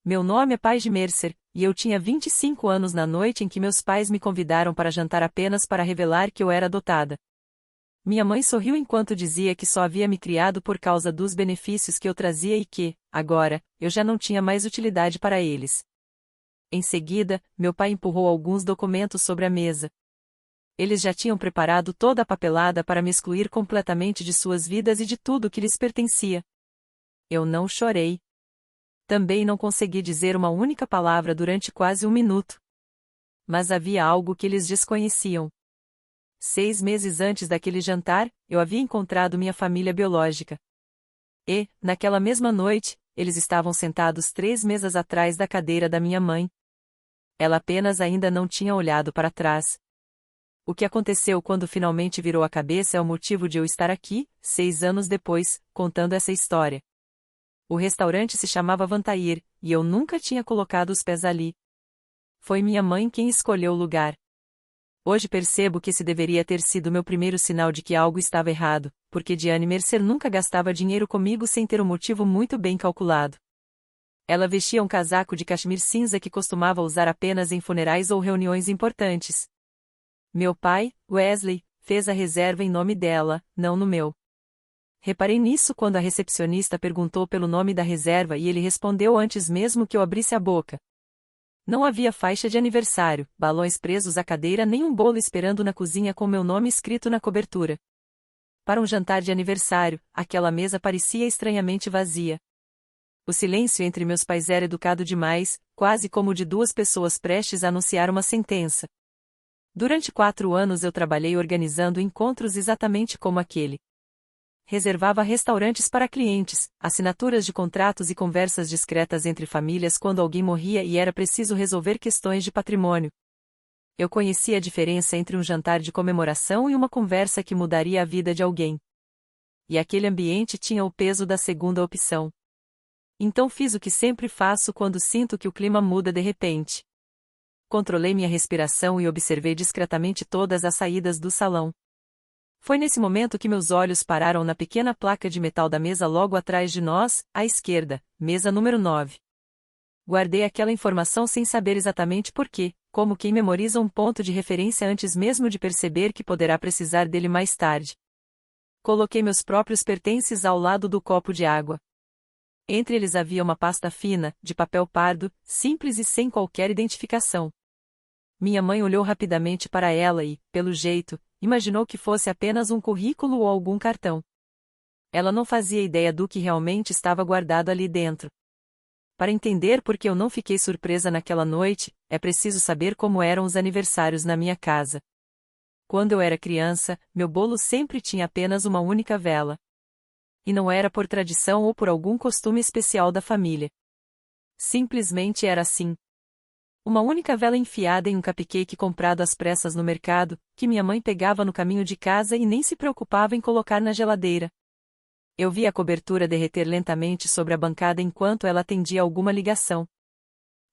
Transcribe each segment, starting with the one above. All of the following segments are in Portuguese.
Meu nome é Paige Mercer, e eu tinha 25 anos na noite em que meus pais me convidaram para jantar apenas para revelar que eu era adotada. Minha mãe sorriu enquanto dizia que só havia me criado por causa dos benefícios que eu trazia e que, agora, eu já não tinha mais utilidade para eles. Em seguida, meu pai empurrou alguns documentos sobre a mesa. Eles já tinham preparado toda a papelada para me excluir completamente de suas vidas e de tudo que lhes pertencia. Eu não chorei. Também não consegui dizer uma única palavra durante quase um minuto. Mas havia algo que eles desconheciam. 6 meses antes daquele jantar, eu havia encontrado minha família biológica. E, naquela mesma noite, eles estavam sentados 3 mesas atrás da cadeira da minha mãe. Ela apenas ainda não tinha olhado para trás. O que aconteceu quando finalmente virou a cabeça é o motivo de eu estar aqui, 6 anos depois, contando essa história. O restaurante se chamava Vantair, e eu nunca tinha colocado os pés ali. Foi minha mãe quem escolheu o lugar. Hoje percebo que esse deveria ter sido meu primeiro sinal de que algo estava errado, porque Diane Mercer nunca gastava dinheiro comigo sem ter um motivo muito bem calculado. Ela vestia um casaco de cachemir cinza que costumava usar apenas em funerais ou reuniões importantes. Meu pai, Wesley, fez a reserva em nome dela, não no meu. Reparei nisso quando a recepcionista perguntou pelo nome da reserva e ele respondeu antes mesmo que eu abrisse a boca. Não havia faixa de aniversário, balões presos à cadeira nem um bolo esperando na cozinha com meu nome escrito na cobertura. Para um jantar de aniversário, aquela mesa parecia estranhamente vazia. O silêncio entre meus pais era educado demais, quase como o de duas pessoas prestes a anunciar uma sentença. Durante 4 anos eu trabalhei organizando encontros exatamente como aquele. Reservava restaurantes para clientes, assinaturas de contratos e conversas discretas entre famílias quando alguém morria e era preciso resolver questões de patrimônio. Eu conhecia a diferença entre um jantar de comemoração e uma conversa que mudaria a vida de alguém. E aquele ambiente tinha o peso da segunda opção. Então fiz o que sempre faço quando sinto que o clima muda de repente. Controlei minha respiração e observei discretamente todas as saídas do salão. Foi nesse momento que meus olhos pararam na pequena placa de metal da mesa logo atrás de nós, à esquerda, mesa número 9. Guardei aquela informação sem saber exatamente por quê, como quem memoriza um ponto de referência antes mesmo de perceber que poderá precisar dele mais tarde. Coloquei meus próprios pertences ao lado do copo de água. Entre eles havia uma pasta fina, de papel pardo, simples e sem qualquer identificação. Minha mãe olhou rapidamente para ela e, pelo jeito, imaginou que fosse apenas um currículo ou algum cartão. Ela não fazia ideia do que realmente estava guardado ali dentro. Para entender por que eu não fiquei surpresa naquela noite, é preciso saber como eram os aniversários na minha casa. Quando eu era criança, meu bolo sempre tinha apenas uma única vela. E não era por tradição ou por algum costume especial da família. Simplesmente era assim. Uma única vela enfiada em um cupcake comprado às pressas no mercado, que minha mãe pegava no caminho de casa e nem se preocupava em colocar na geladeira. Eu via a cobertura derreter lentamente sobre a bancada enquanto ela atendia alguma ligação.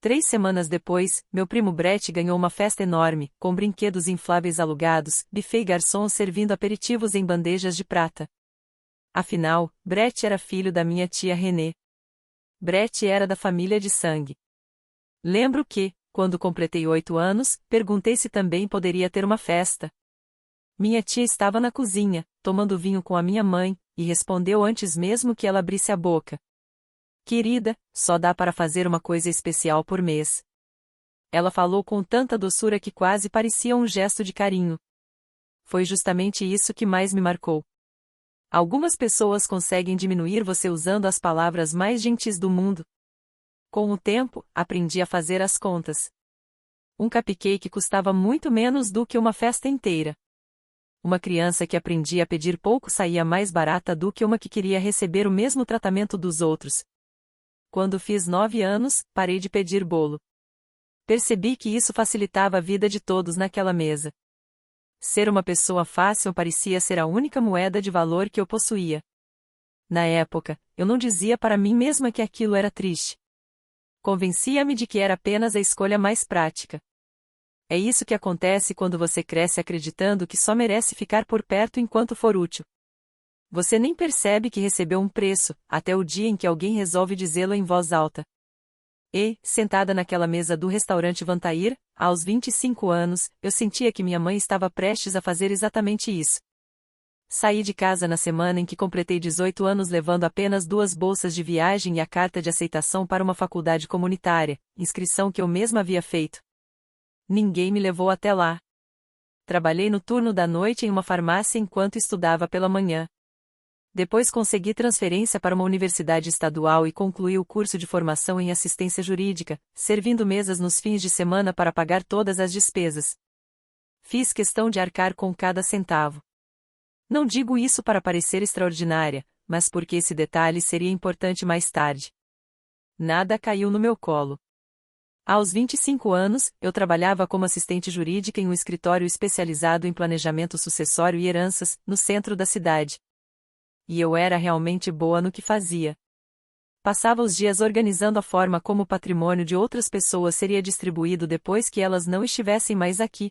3 semanas depois, meu primo Brett ganhou uma festa enorme, com brinquedos infláveis alugados, buffet e garçons servindo aperitivos em bandejas de prata. Afinal, Brett era filho da minha tia Renée. Brett era da família de sangue. Lembro que, quando completei 8 anos, perguntei se também poderia ter uma festa. Minha tia estava na cozinha, tomando vinho com a minha mãe, e respondeu antes mesmo que ela abrisse a boca. Querida, só dá para fazer uma coisa especial por mês. Ela falou com tanta doçura que quase parecia um gesto de carinho. Foi justamente isso que mais me marcou. Algumas pessoas conseguem diminuir você usando as palavras mais gentis do mundo. Com o tempo, aprendi a fazer as contas. Um cupcake custava muito menos do que uma festa inteira. Uma criança que aprendia a pedir pouco saía mais barata do que uma que queria receber o mesmo tratamento dos outros. Quando fiz 9 anos, parei de pedir bolo. Percebi que isso facilitava a vida de todos naquela mesa. Ser uma pessoa fácil parecia ser a única moeda de valor que eu possuía. Na época, eu não dizia para mim mesma que aquilo era triste. Convencia-me de que era apenas a escolha mais prática. É isso que acontece quando você cresce acreditando que só merece ficar por perto enquanto for útil. Você nem percebe que recebeu um preço, até o dia em que alguém resolve dizê-lo em voz alta. E, sentada naquela mesa do restaurante Vantair, aos 25 anos, eu sentia que minha mãe estava prestes a fazer exatamente isso. Saí de casa na semana em que completei 18 anos levando apenas 2 bolsas de viagem e a carta de aceitação para uma faculdade comunitária, inscrição que eu mesma havia feito. Ninguém me levou até lá. Trabalhei no turno da noite em uma farmácia enquanto estudava pela manhã. Depois consegui transferência para uma universidade estadual e concluí o curso de formação em assistência jurídica, servindo mesas nos fins de semana para pagar todas as despesas. Fiz questão de arcar com cada centavo. Não digo isso para parecer extraordinária, mas porque esse detalhe seria importante mais tarde. Nada caiu no meu colo. Aos 25 anos, eu trabalhava como assistente jurídica em um escritório especializado em planejamento sucessório e heranças, no centro da cidade. E eu era realmente boa no que fazia. Passava os dias organizando a forma como o patrimônio de outras pessoas seria distribuído depois que elas não estivessem mais aqui.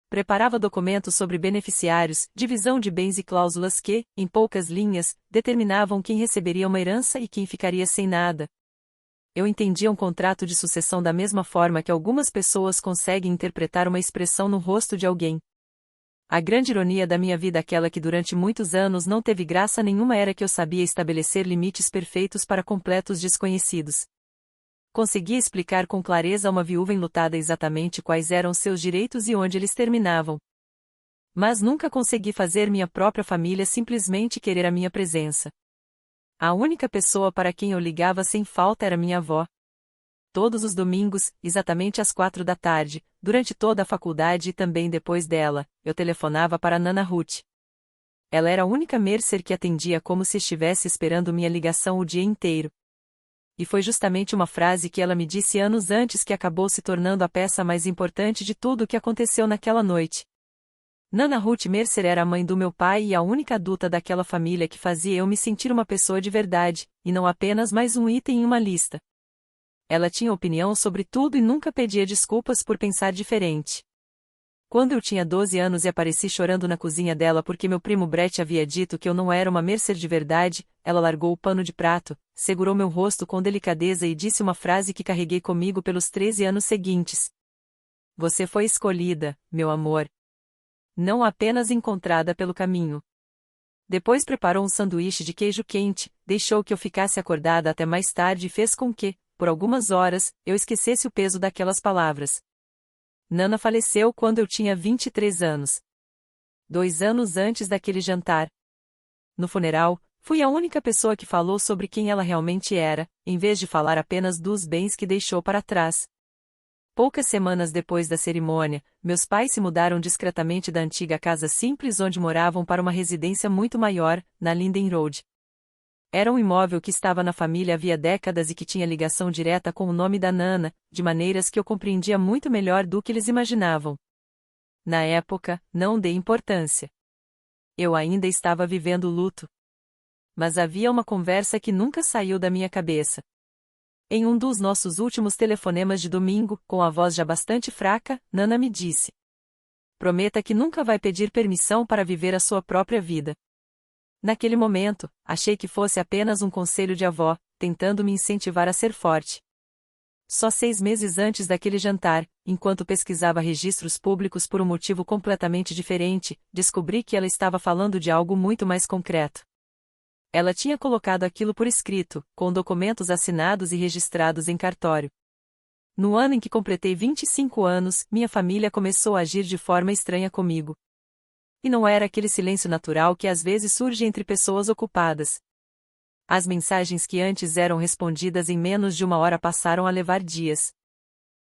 Preparava documentos sobre beneficiários, divisão de bens e cláusulas que, em poucas linhas, determinavam quem receberia uma herança e quem ficaria sem nada. Eu entendia um contrato de sucessão da mesma forma que algumas pessoas conseguem interpretar uma expressão no rosto de alguém. A grande ironia da minha vida, aquela que durante muitos anos não teve graça nenhuma, era que eu sabia estabelecer limites perfeitos para completos desconhecidos. Conseguia explicar com clareza a uma viúva enlutada exatamente quais eram seus direitos e onde eles terminavam. Mas nunca consegui fazer minha própria família simplesmente querer a minha presença. A única pessoa para quem eu ligava sem falta era minha avó. Todos os domingos, exatamente às 4 da tarde, durante toda a faculdade e também depois dela, eu telefonava para Nana Ruth. Ela era a única Mercer que atendia como se estivesse esperando minha ligação o dia inteiro. E foi justamente uma frase que ela me disse anos antes que acabou se tornando a peça mais importante de tudo o que aconteceu naquela noite. Nana Ruth Mercer era a mãe do meu pai e a única adulta daquela família que fazia eu me sentir uma pessoa de verdade, e não apenas mais um item em uma lista. Ela tinha opinião sobre tudo e nunca pedia desculpas por pensar diferente. Quando eu tinha 12 anos e apareci chorando na cozinha dela porque meu primo Brett havia dito que eu não era uma Mercer de verdade, ela largou o pano de prato, segurou meu rosto com delicadeza e disse uma frase que carreguei comigo pelos 13 anos seguintes. Você foi escolhida, meu amor. Não apenas encontrada pelo caminho. Depois preparou um sanduíche de queijo quente, deixou que eu ficasse acordada até mais tarde e fez com que, por algumas horas, eu esquecesse o peso daquelas palavras. Nana faleceu quando eu tinha 23 anos. 2 anos antes daquele jantar. No funeral, fui a única pessoa que falou sobre quem ela realmente era, em vez de falar apenas dos bens que deixou para trás. Poucas semanas depois da cerimônia, meus pais se mudaram discretamente da antiga casa simples onde moravam para uma residência muito maior, na Linden Road. Era um imóvel que estava na família havia décadas e que tinha ligação direta com o nome da Nana, de maneiras que eu compreendia muito melhor do que eles imaginavam. Na época, não dei importância. Eu ainda estava vivendo o luto. Mas havia uma conversa que nunca saiu da minha cabeça. Em um dos nossos últimos telefonemas de domingo, com a voz já bastante fraca, Nana me disse: prometa que nunca vai pedir permissão para viver a sua própria vida. Naquele momento, achei que fosse apenas um conselho de avó, tentando me incentivar a ser forte. Só 6 meses antes daquele jantar, enquanto pesquisava registros públicos por um motivo completamente diferente, descobri que ela estava falando de algo muito mais concreto. Ela tinha colocado aquilo por escrito, com documentos assinados e registrados em cartório. No ano em que completei 25 anos, minha família começou a agir de forma estranha comigo. E não era aquele silêncio natural que às vezes surge entre pessoas ocupadas. As mensagens que antes eram respondidas em menos de 1 hora passaram a levar dias.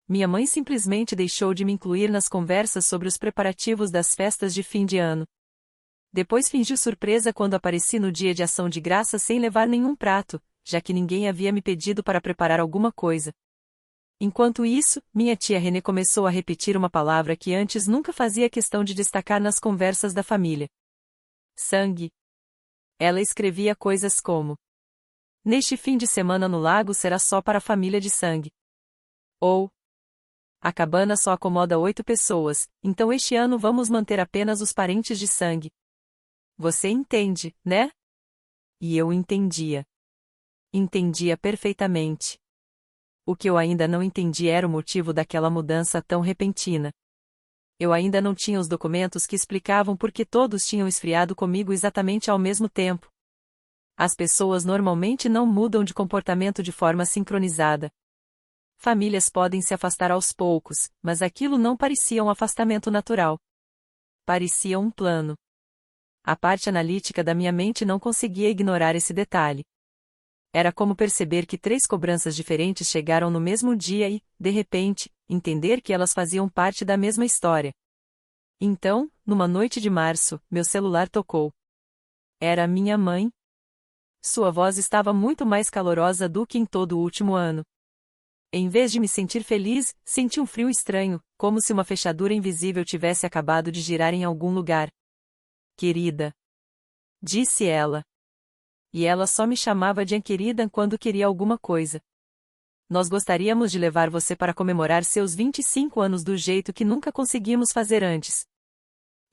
Minha mãe simplesmente deixou de me incluir nas conversas sobre os preparativos das festas de fim de ano. Depois fingiu surpresa quando apareci no dia de ação de graças sem levar nenhum prato, já que ninguém havia me pedido para preparar alguma coisa. Enquanto isso, minha tia René começou a repetir uma palavra que antes nunca fazia questão de destacar nas conversas da família. Sangue. Ela escrevia coisas como: neste fim de semana no lago será só para a família de sangue. Ou: a cabana só acomoda 8 pessoas, então este ano vamos manter apenas os parentes de sangue. Você entende, né? E eu entendia. Entendia perfeitamente. O que eu ainda não entendi era o motivo daquela mudança tão repentina. Eu ainda não tinha os documentos que explicavam por que todos tinham esfriado comigo exatamente ao mesmo tempo. As pessoas normalmente não mudam de comportamento de forma sincronizada. Famílias podem se afastar aos poucos, mas aquilo não parecia um afastamento natural. Parecia um plano. A parte analítica da minha mente não conseguia ignorar esse detalhe. Era como perceber que 3 cobranças diferentes chegaram no mesmo dia e, de repente, entender que elas faziam parte da mesma história. Então, numa noite de março, meu celular tocou. Era minha mãe. Sua voz estava muito mais calorosa do que em todo o último ano. Em vez de me sentir feliz, senti um frio estranho, como se uma fechadura invisível tivesse acabado de girar em algum lugar. Querida, disse ela. E ela só me chamava de querida quando queria alguma coisa. Nós gostaríamos de levar você para comemorar seus 25 anos do jeito que nunca conseguimos fazer antes.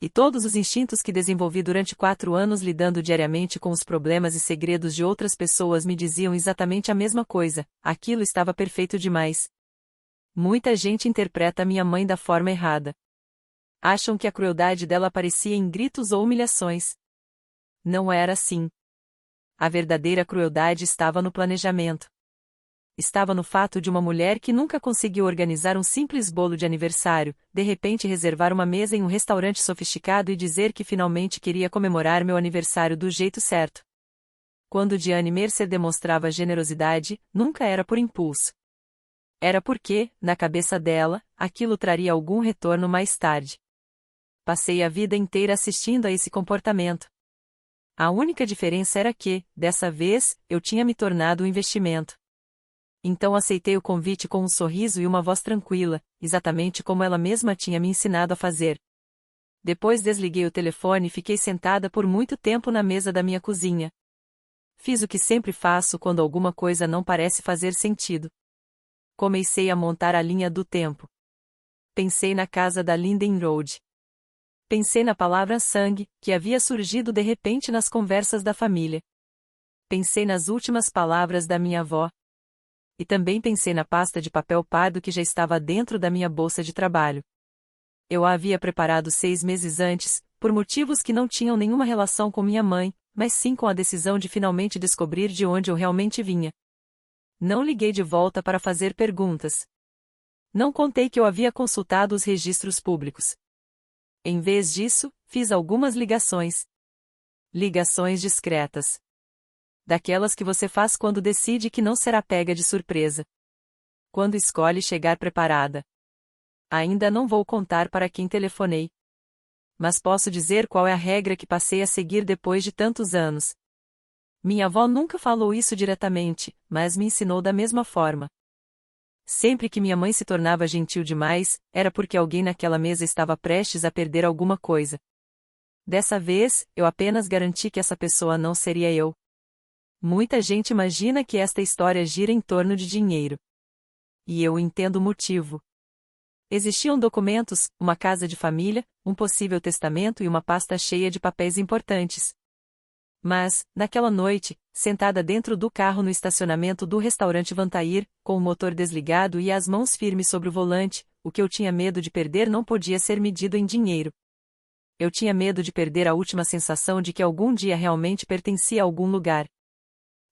E todos os instintos que desenvolvi durante 4 anos lidando diariamente com os problemas e segredos de outras pessoas me diziam exatamente a mesma coisa: aquilo estava perfeito demais. Muita gente interpreta minha mãe da forma errada. Acham que a crueldade dela aparecia em gritos ou humilhações. Não era assim. A verdadeira crueldade estava no planejamento. Estava no fato de uma mulher que nunca conseguiu organizar um simples bolo de aniversário, de repente reservar uma mesa em um restaurante sofisticado e dizer que finalmente queria comemorar meu aniversário do jeito certo. Quando Diane Mercer demonstrava generosidade, nunca era por impulso. Era porque, na cabeça dela, aquilo traria algum retorno mais tarde. Passei a vida inteira assistindo a esse comportamento. A única diferença era que, dessa vez, eu tinha me tornado um investimento. Então aceitei o convite com um sorriso e uma voz tranquila, exatamente como ela mesma tinha me ensinado a fazer. Depois desliguei o telefone e fiquei sentada por muito tempo na mesa da minha cozinha. Fiz o que sempre faço quando alguma coisa não parece fazer sentido. Comecei a montar a linha do tempo. Pensei na casa da Linden Road. Pensei na palavra sangue, que havia surgido de repente nas conversas da família. Pensei nas últimas palavras da minha avó. E também pensei na pasta de papel pardo que já estava dentro da minha bolsa de trabalho. Eu a havia preparado 6 meses antes, por motivos que não tinham nenhuma relação com minha mãe, mas sim com a decisão de finalmente descobrir de onde eu realmente vinha. Não liguei de volta para fazer perguntas. Não contei que eu havia consultado os registros públicos. Em vez disso, fiz algumas ligações. Ligações discretas. Daquelas que você faz quando decide que não será pega de surpresa. Quando escolhe chegar preparada. Ainda não vou contar para quem telefonei. Mas posso dizer qual é a regra que passei a seguir depois de tantos anos. Minha avó nunca falou isso diretamente, mas me ensinou da mesma forma. Sempre que minha mãe se tornava gentil demais, era porque alguém naquela mesa estava prestes a perder alguma coisa. Dessa vez, eu apenas garanti que essa pessoa não seria eu. Muita gente imagina que esta história gira em torno de dinheiro. E eu entendo o motivo. Existiam documentos, uma casa de família, um possível testamento e uma pasta cheia de papéis importantes. Mas, naquela noite, sentada dentro do carro no estacionamento do restaurante Vantair, com o motor desligado e as mãos firmes sobre o volante, o que eu tinha medo de perder não podia ser medido em dinheiro. Eu tinha medo de perder a última sensação de que algum dia realmente pertencia a algum lugar.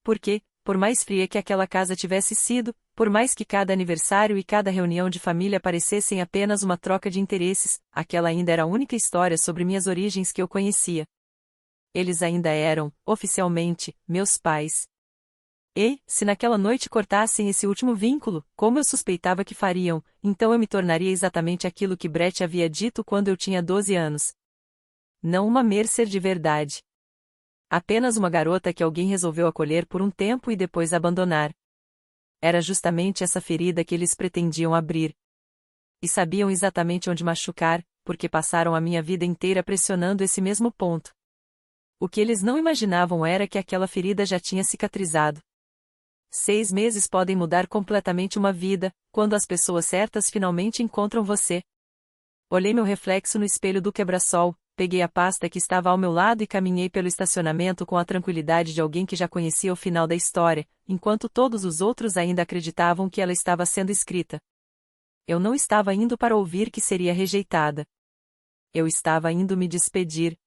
Porque, por mais fria que aquela casa tivesse sido, por mais que cada aniversário e cada reunião de família parecessem apenas uma troca de interesses, aquela ainda era a única história sobre minhas origens que eu conhecia. Eles ainda eram, oficialmente, meus pais. E, se naquela noite cortassem esse último vínculo, como eu suspeitava que fariam, então eu me tornaria exatamente aquilo que Brett havia dito quando eu tinha 12 anos. Não uma Mercer de verdade. Apenas uma garota que alguém resolveu acolher por um tempo e depois abandonar. Era justamente essa ferida que eles pretendiam abrir. E sabiam exatamente onde machucar, porque passaram a minha vida inteira pressionando esse mesmo ponto. O que eles não imaginavam era que aquela ferida já tinha cicatrizado. 6 meses podem mudar completamente uma vida, quando as pessoas certas finalmente encontram você. Olhei meu reflexo no espelho do quebra-sol, peguei a pasta que estava ao meu lado e caminhei pelo estacionamento com a tranquilidade de alguém que já conhecia o final da história, enquanto todos os outros ainda acreditavam que ela estava sendo escrita. Eu não estava indo para ouvir que seria rejeitada. Eu estava indo me despedir.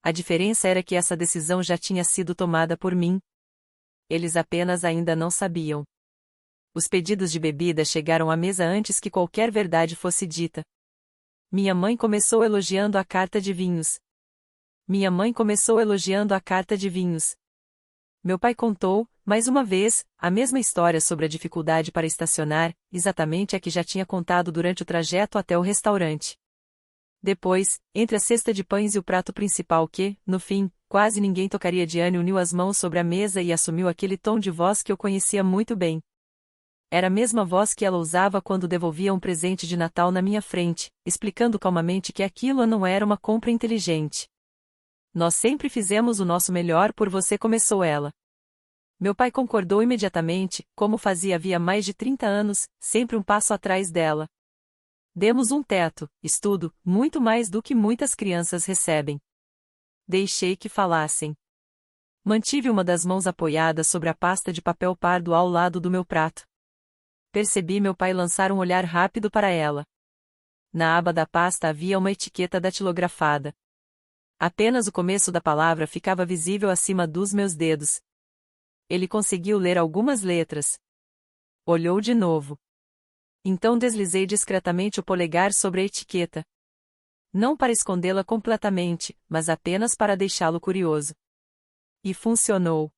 A diferença era que essa decisão já tinha sido tomada por mim. Eles apenas ainda não sabiam. Os pedidos de bebida chegaram à mesa antes que qualquer verdade fosse dita. Minha mãe começou elogiando a carta de vinhos. Minha mãe começou elogiando a carta de vinhos. Meu pai contou, mais uma vez, a mesma história sobre a dificuldade para estacionar, exatamente a que já tinha contado durante o trajeto até o restaurante. Depois, entre a cesta de pães e o prato principal que, no fim, quase ninguém tocaria, Diane uniu as mãos sobre a mesa e assumiu aquele tom de voz que eu conhecia muito bem. Era a mesma voz que ela usava quando devolvia um presente de Natal na minha frente, explicando calmamente que aquilo não era uma compra inteligente. Nós sempre fizemos o nosso melhor por você, começou ela. Meu pai concordou imediatamente, como fazia havia mais de 30 anos, sempre um passo atrás dela. Demos um teto, estudo, muito mais do que muitas crianças recebem. Deixei que falassem. Mantive uma das mãos apoiada sobre a pasta de papel pardo ao lado do meu prato. Percebi meu pai lançar um olhar rápido para ela. Na aba da pasta havia uma etiqueta datilografada. Apenas o começo da palavra ficava visível acima dos meus dedos. Ele conseguiu ler algumas letras. Olhou de novo. Então deslizei discretamente o polegar sobre a etiqueta. Não para escondê-la completamente, mas apenas para deixá-lo curioso. E funcionou.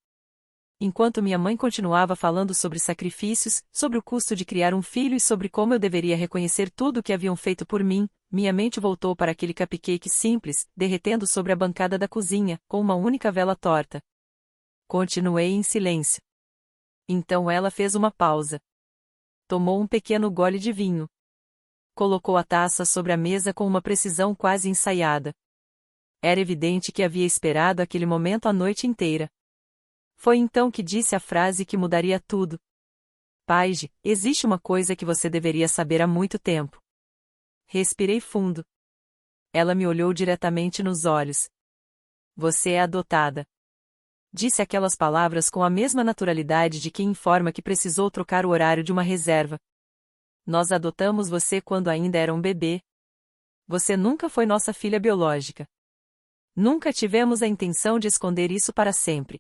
Enquanto minha mãe continuava falando sobre sacrifícios, sobre o custo de criar um filho e sobre como eu deveria reconhecer tudo o que haviam feito por mim, minha mente voltou para aquele cupcake simples, derretendo sobre a bancada da cozinha, com uma única vela torta. Continuei em silêncio. Então ela fez uma pausa. Tomou um pequeno gole de vinho. Colocou a taça sobre a mesa com uma precisão quase ensaiada. Era evidente que havia esperado aquele momento a noite inteira. Foi então que disse a frase que mudaria tudo. Paige, existe uma coisa que você deveria saber há muito tempo. Respirei fundo. Ela me olhou diretamente nos olhos. Você é adotada. Disse aquelas palavras com a mesma naturalidade de quem informa que precisou trocar o horário de uma reserva. Nós adotamos você quando ainda era um bebê. Você nunca foi nossa filha biológica. Nunca tivemos a intenção de esconder isso para sempre.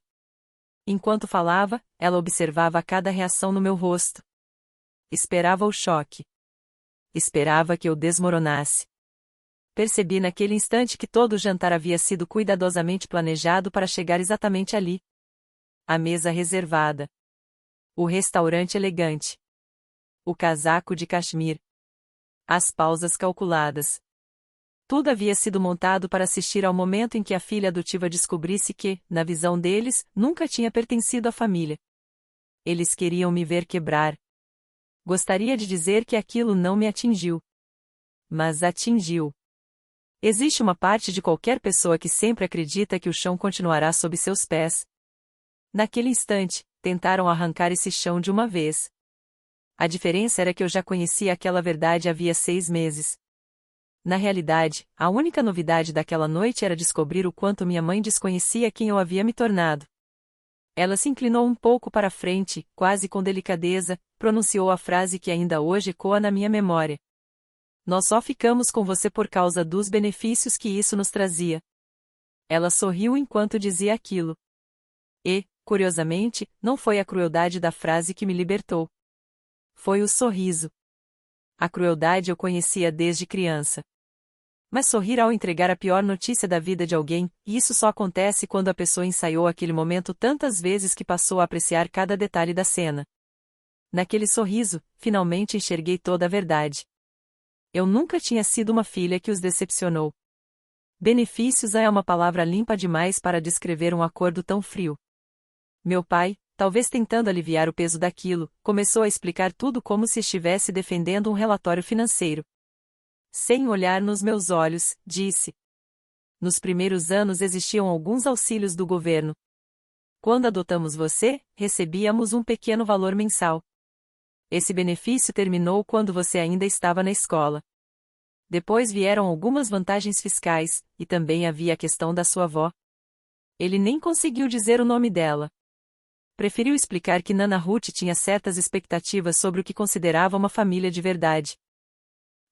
Enquanto falava, ela observava cada reação no meu rosto. Esperava o choque. Esperava que eu desmoronasse. Percebi naquele instante que todo o jantar havia sido cuidadosamente planejado para chegar exatamente ali. A mesa reservada. O restaurante elegante. O casaco de cachemir. As pausas calculadas. Tudo havia sido montado para assistir ao momento em que a filha adotiva descobrisse que, na visão deles, nunca tinha pertencido à família. Eles queriam me ver quebrar. Gostaria de dizer que aquilo não me atingiu. Mas atingiu. Existe uma parte de qualquer pessoa que sempre acredita que o chão continuará sob seus pés. Naquele instante, tentaram arrancar esse chão de uma vez. A diferença era que eu já conhecia aquela verdade havia 6 meses. Na realidade, a única novidade daquela noite era descobrir o quanto minha mãe desconhecia quem eu havia me tornado. Ela se inclinou um pouco para a frente, quase com delicadeza, pronunciou a frase que ainda hoje ecoa na minha memória. Nós só ficamos com você por causa dos benefícios que isso nos trazia. Ela sorriu enquanto dizia aquilo. E, curiosamente, não foi a crueldade da frase que me libertou. Foi o sorriso. A crueldade eu conhecia desde criança. Mas sorrir ao entregar a pior notícia da vida de alguém, e isso só acontece quando a pessoa ensaiou aquele momento tantas vezes que passou a apreciar cada detalhe da cena. Naquele sorriso, finalmente enxerguei toda a verdade. Eu nunca tinha sido uma filha que os decepcionou. Benefícios é uma palavra limpa demais para descrever um acordo tão frio. Meu pai, talvez tentando aliviar o peso daquilo, começou a explicar tudo como se estivesse defendendo um relatório financeiro. Sem olhar nos meus olhos, disse. Nos primeiros anos existiam alguns auxílios do governo. Quando adotamos você, recebíamos um pequeno valor mensal. Esse benefício terminou quando você ainda estava na escola. Depois vieram algumas vantagens fiscais, e também havia a questão da sua avó. Ele nem conseguiu dizer o nome dela. Preferiu explicar que Nana Ruth tinha certas expectativas sobre o que considerava uma família de verdade.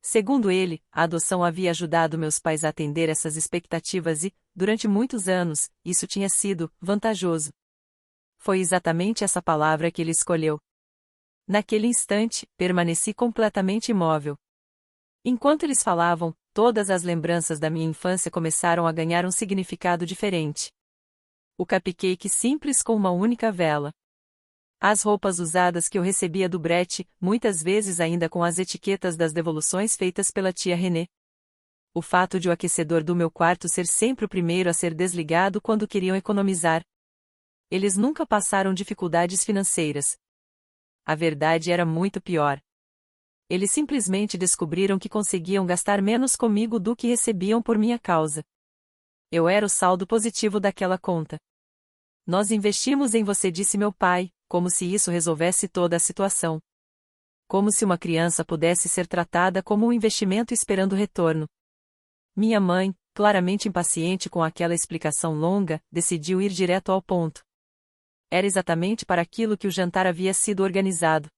Segundo ele, a adoção havia ajudado meus pais a atender essas expectativas e, durante muitos anos, isso tinha sido vantajoso. Foi exatamente essa palavra que ele escolheu. Naquele instante, permaneci completamente imóvel. Enquanto eles falavam, todas as lembranças da minha infância começaram a ganhar um significado diferente. O cupcake simples com uma única vela. As roupas usadas que eu recebia do Brett, muitas vezes ainda com as etiquetas das devoluções feitas pela tia René. O fato de o aquecedor do meu quarto ser sempre o primeiro a ser desligado quando queriam economizar. Eles nunca passaram dificuldades financeiras. A verdade era muito pior. Eles simplesmente descobriram que conseguiam gastar menos comigo do que recebiam por minha causa. Eu era o saldo positivo daquela conta. Nós investimos em você, disse meu pai, como se isso resolvesse toda a situação. Como se uma criança pudesse ser tratada como um investimento esperando retorno. Minha mãe, claramente impaciente com aquela explicação longa, decidiu ir direto ao ponto. Era exatamente para aquilo que o jantar havia sido organizado.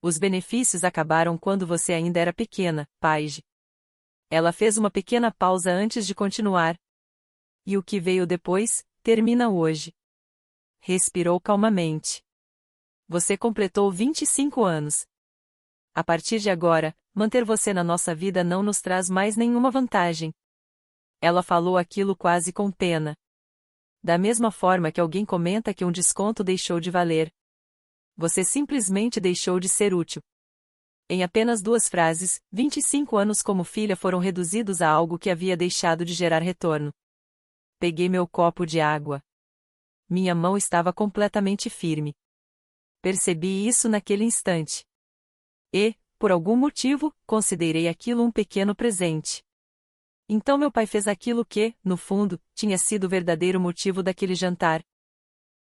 Os benefícios acabaram quando você ainda era pequena, Paige. Ela fez uma pequena pausa antes de continuar. E o que veio depois, termina hoje. Respirou calmamente. Você completou 25 anos. A partir de agora, manter você na nossa vida não nos traz mais nenhuma vantagem. Ela falou aquilo quase com pena. Da mesma forma que alguém comenta que um desconto deixou de valer. Você simplesmente deixou de ser útil. Em apenas 2 frases, 25 anos como filha foram reduzidos a algo que havia deixado de gerar retorno. Peguei meu copo de água. Minha mão estava completamente firme. Percebi isso naquele instante. E, por algum motivo, considerei aquilo um pequeno presente. Então meu pai fez aquilo que, no fundo, tinha sido o verdadeiro motivo daquele jantar.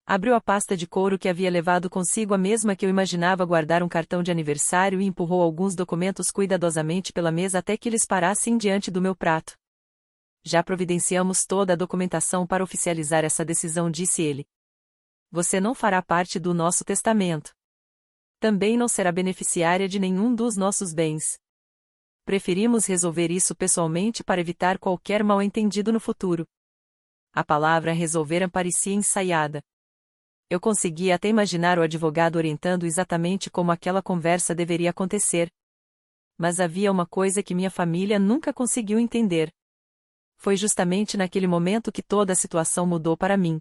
Abriu a pasta de couro que havia levado consigo, a mesma que eu imaginava guardar um cartão de aniversário, e empurrou alguns documentos cuidadosamente pela mesa até que eles parassem diante do meu prato. Já providenciamos toda a documentação para oficializar essa decisão, disse ele. Você não fará parte do nosso testamento. Também não será beneficiária de nenhum dos nossos bens. Preferimos resolver isso pessoalmente para evitar qualquer mal-entendido no futuro. A palavra resolver parecia ensaiada. Eu conseguia até imaginar o advogado orientando exatamente como aquela conversa deveria acontecer. Mas havia uma coisa que minha família nunca conseguiu entender. Foi justamente naquele momento que toda a situação mudou para mim.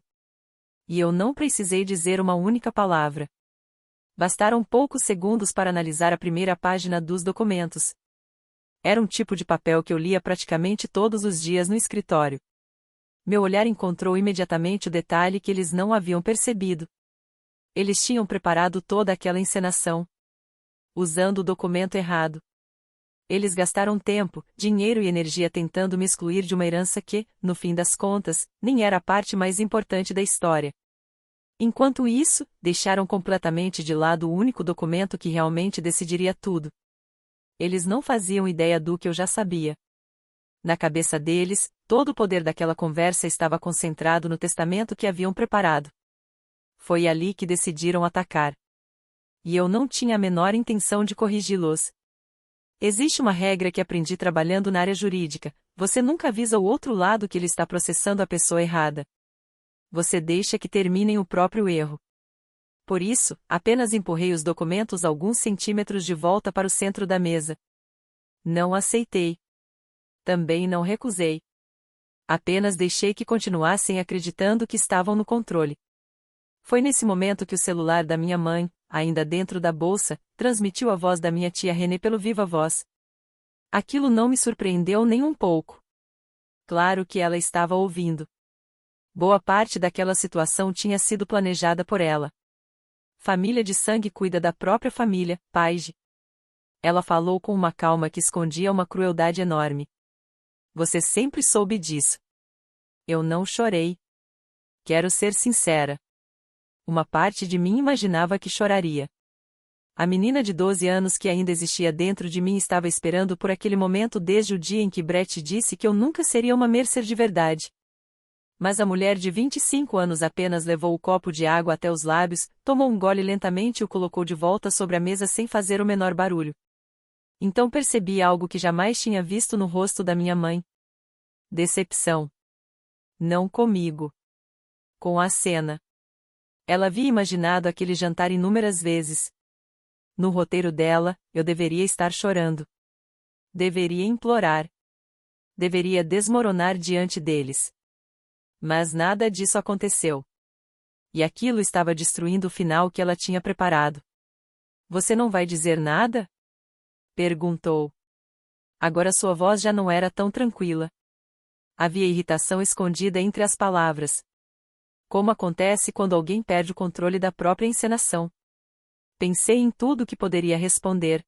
E eu não precisei dizer uma única palavra. Bastaram poucos segundos para analisar a primeira página dos documentos. Era um tipo de papel que eu lia praticamente todos os dias no escritório. Meu olhar encontrou imediatamente o detalhe que eles não haviam percebido. Eles tinham preparado toda aquela encenação, usando o documento errado. Eles gastaram tempo, dinheiro e energia tentando me excluir de uma herança que, no fim das contas, nem era a parte mais importante da história. Enquanto isso, deixaram completamente de lado o único documento que realmente decidiria tudo. Eles não faziam ideia do que eu já sabia. Na cabeça deles, todo o poder daquela conversa estava concentrado no testamento que haviam preparado. Foi ali que decidiram atacar. E eu não tinha a menor intenção de corrigi-los. Existe uma regra que aprendi trabalhando na área jurídica: você nunca avisa o outro lado que ele está processando a pessoa errada. Você deixa que terminem o próprio erro. Por isso, apenas empurrei os documentos alguns centímetros de volta para o centro da mesa. Não aceitei. Também não recusei. Apenas deixei que continuassem acreditando que estavam no controle. Foi nesse momento que o celular da minha mãe, ainda dentro da bolsa, transmitiu a voz da minha tia René pelo viva-voz. Aquilo não me surpreendeu nem um pouco. Claro que ela estava ouvindo. Boa parte daquela situação tinha sido planejada por ela. Família de sangue cuida da própria família, Paige. Ela falou com uma calma que escondia uma crueldade enorme. Você sempre soube disso. Eu não chorei. Quero ser sincera. Uma parte de mim imaginava que choraria. A menina de 12 anos que ainda existia dentro de mim estava esperando por aquele momento desde o dia em que Brett disse que eu nunca seria uma Mercer de verdade. Mas a mulher de 25 anos apenas levou o copo de água até os lábios, tomou um gole lentamente e o colocou de volta sobre a mesa sem fazer o menor barulho. Então percebi algo que jamais tinha visto no rosto da minha mãe. Decepção. Não comigo. Com a cena. Ela havia imaginado aquele jantar inúmeras vezes. No roteiro dela, eu deveria estar chorando. Deveria implorar. Deveria desmoronar diante deles. Mas nada disso aconteceu. E aquilo estava destruindo o final que ela tinha preparado. Você não vai dizer nada? Perguntou. Agora sua voz já não era tão tranquila. Havia irritação escondida entre as palavras. Como acontece quando alguém perde o controle da própria encenação. Pensei em tudo o que poderia responder.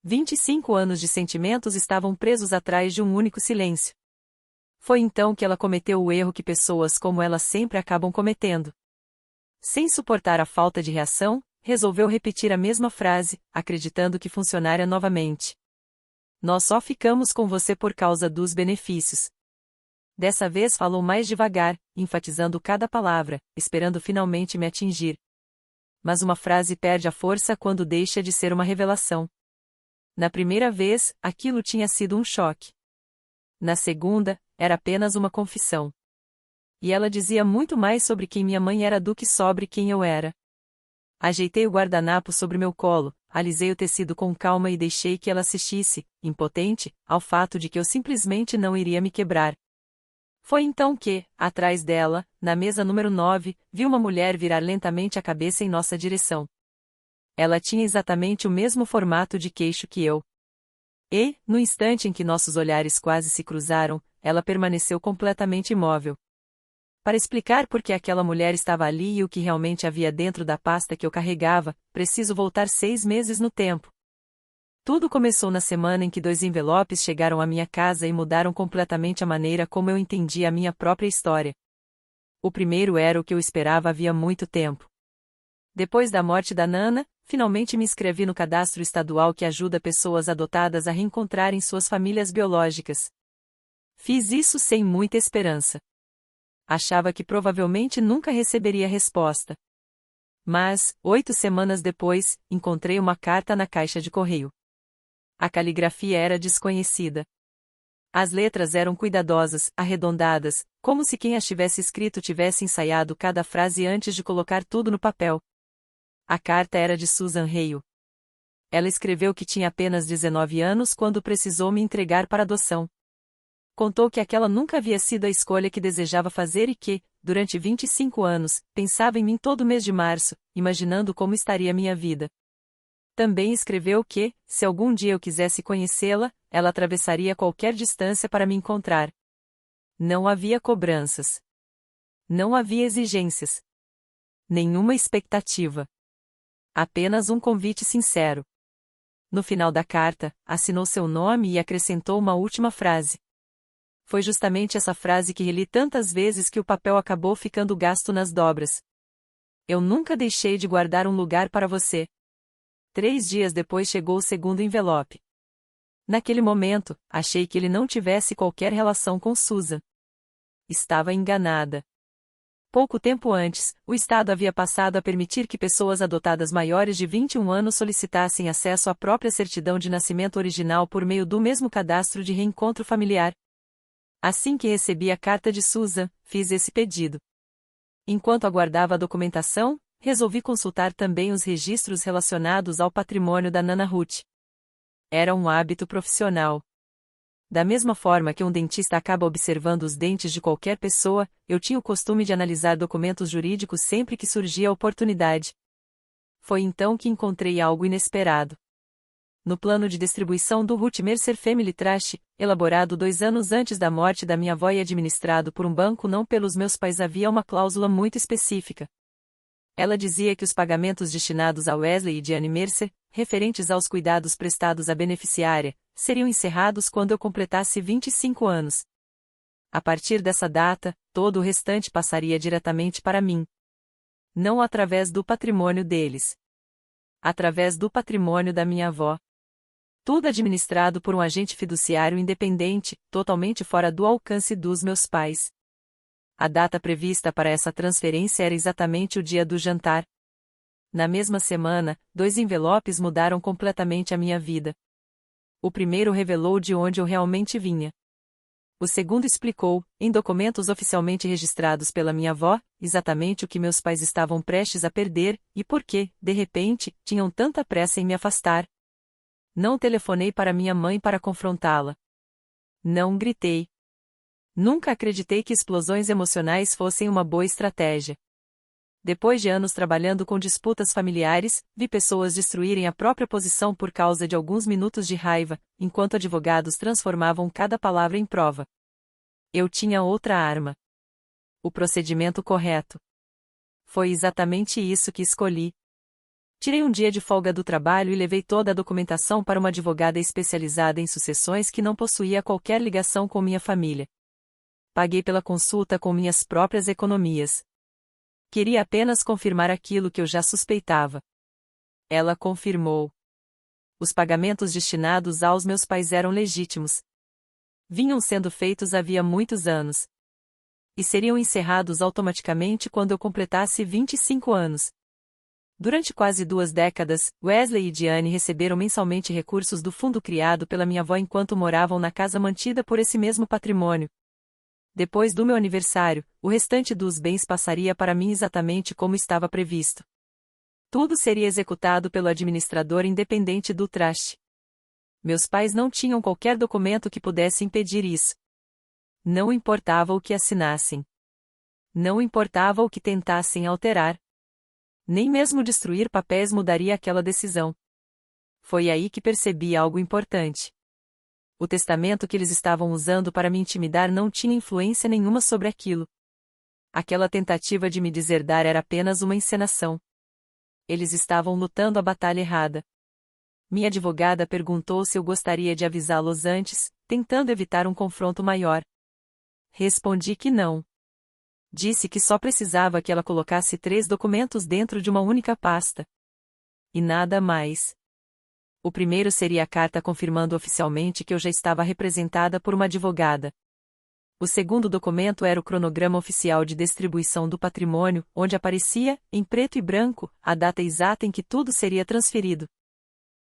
25 anos de sentimentos estavam presos atrás de um único silêncio. Foi então que ela cometeu o erro que pessoas como ela sempre acabam cometendo. Sem suportar a falta de reação, resolveu repetir a mesma frase, acreditando que funcionaria novamente. Nós só ficamos com você por causa dos benefícios. Dessa vez falou mais devagar, enfatizando cada palavra, esperando finalmente me atingir. Mas uma frase perde a força quando deixa de ser uma revelação. Na primeira vez, aquilo tinha sido um choque. Na segunda, era apenas uma confissão. E ela dizia muito mais sobre quem minha mãe era do que sobre quem eu era. Ajeitei o guardanapo sobre meu colo, alisei o tecido com calma e deixei que ela assistisse, impotente, ao fato de que eu simplesmente não iria me quebrar. Foi então que, atrás dela, na mesa número 9, vi uma mulher virar lentamente a cabeça em nossa direção. Ela tinha exatamente o mesmo formato de queixo que eu. E, no instante em que nossos olhares quase se cruzaram, ela permaneceu completamente imóvel. Para explicar por que aquela mulher estava ali e o que realmente havia dentro da pasta que eu carregava, preciso voltar 6 meses no tempo. Tudo começou na semana em que 2 envelopes chegaram à minha casa e mudaram completamente a maneira como eu entendia a minha própria história. O primeiro era o que eu esperava havia muito tempo. Depois da morte da Nana, finalmente me inscrevi no cadastro estadual que ajuda pessoas adotadas a reencontrarem suas famílias biológicas. Fiz isso sem muita esperança. Achava que provavelmente nunca receberia resposta. Mas, 8 semanas depois, encontrei uma carta na caixa de correio. A caligrafia era desconhecida. As letras eram cuidadosas, arredondadas, como se quem as tivesse escrito tivesse ensaiado cada frase antes de colocar tudo no papel. A carta era de Susan Hale. Ela escreveu que tinha apenas 19 anos quando precisou me entregar para adoção. Contou que aquela nunca havia sido a escolha que desejava fazer e que, durante 25 anos, pensava em mim todo mês de março, imaginando como estaria minha vida. Também escreveu que, se algum dia eu quisesse conhecê-la, ela atravessaria qualquer distância para me encontrar. Não havia cobranças. Não havia exigências. Nenhuma expectativa. Apenas um convite sincero. No final da carta, assinou seu nome e acrescentou uma última frase. Foi justamente essa frase que reli tantas vezes que o papel acabou ficando gasto nas dobras. Eu nunca deixei de guardar um lugar para você. 3 dias depois chegou o segundo envelope. Naquele momento, achei que ele não tivesse qualquer relação com Susan. Estava enganada. Pouco tempo antes, o Estado havia passado a permitir que pessoas adotadas maiores de 21 anos solicitassem acesso à própria certidão de nascimento original por meio do mesmo cadastro de reencontro familiar. Assim que recebi a carta de Susan, fiz esse pedido. Enquanto aguardava a documentação, resolvi consultar também os registros relacionados ao patrimônio da Nana Ruth. Era um hábito profissional. Da mesma forma que um dentista acaba observando os dentes de qualquer pessoa, eu tinha o costume de analisar documentos jurídicos sempre que surgia a oportunidade. Foi então que encontrei algo inesperado. No plano de distribuição do Ruth Mercer Family Trust, elaborado 2 anos antes da morte da minha avó e administrado por um banco não pelos meus pais, havia uma cláusula muito específica. Ela dizia que os pagamentos destinados a Wesley e Diane Mercer, referentes aos cuidados prestados à beneficiária, seriam encerrados quando eu completasse 25 anos. A partir dessa data, todo o restante passaria diretamente para mim. Não através do patrimônio deles. através do patrimônio da minha avó. Tudo administrado por um agente fiduciário independente, totalmente fora do alcance dos meus pais. A data prevista para essa transferência era exatamente o dia do jantar. Na mesma semana, 2 envelopes mudaram completamente a minha vida. O primeiro revelou de onde eu realmente vinha. O segundo explicou, em documentos oficialmente registrados pela minha avó, exatamente o que meus pais estavam prestes a perder, e por que, de repente, tinham tanta pressa em me afastar. Não telefonei para minha mãe para confrontá-la. Não gritei. Nunca acreditei que explosões emocionais fossem uma boa estratégia. Depois de anos trabalhando com disputas familiares, vi pessoas destruírem a própria posição por causa de alguns minutos de raiva, enquanto advogados transformavam cada palavra em prova. Eu tinha outra arma. O procedimento correto. Foi exatamente isso que escolhi. Tirei um dia de folga do trabalho e levei toda a documentação para uma advogada especializada em sucessões que não possuía qualquer ligação com minha família. Paguei pela consulta com minhas próprias economias. Queria apenas confirmar aquilo que eu já suspeitava. Ela confirmou. Os pagamentos destinados aos meus pais eram legítimos. Vinham sendo feitos havia muitos anos. E seriam encerrados automaticamente quando eu completasse 25 anos. Durante quase 2 décadas, Wesley e Diane receberam mensalmente recursos do fundo criado pela minha avó enquanto moravam na casa mantida por esse mesmo patrimônio. Depois do meu aniversário, o restante dos bens passaria para mim exatamente como estava previsto. Tudo seria executado pelo administrador independente do trust. Meus pais não tinham qualquer documento que pudesse impedir isso. Não importava o que assinassem. Não importava o que tentassem alterar. Nem mesmo destruir papéis mudaria aquela decisão. Foi aí que percebi algo importante. O testamento que eles estavam usando para me intimidar não tinha influência nenhuma sobre aquilo. Aquela tentativa de me deserdar era apenas uma encenação. Eles estavam lutando a batalha errada. Minha advogada perguntou se eu gostaria de avisá-los antes, tentando evitar um confronto maior. Respondi que não. Disse que só precisava que ela colocasse 3 documentos dentro de uma única pasta. E nada mais. O primeiro seria a carta confirmando oficialmente que eu já estava representada por uma advogada. O segundo documento era o cronograma oficial de distribuição do patrimônio, onde aparecia, em preto e branco, a data exata em que tudo seria transferido.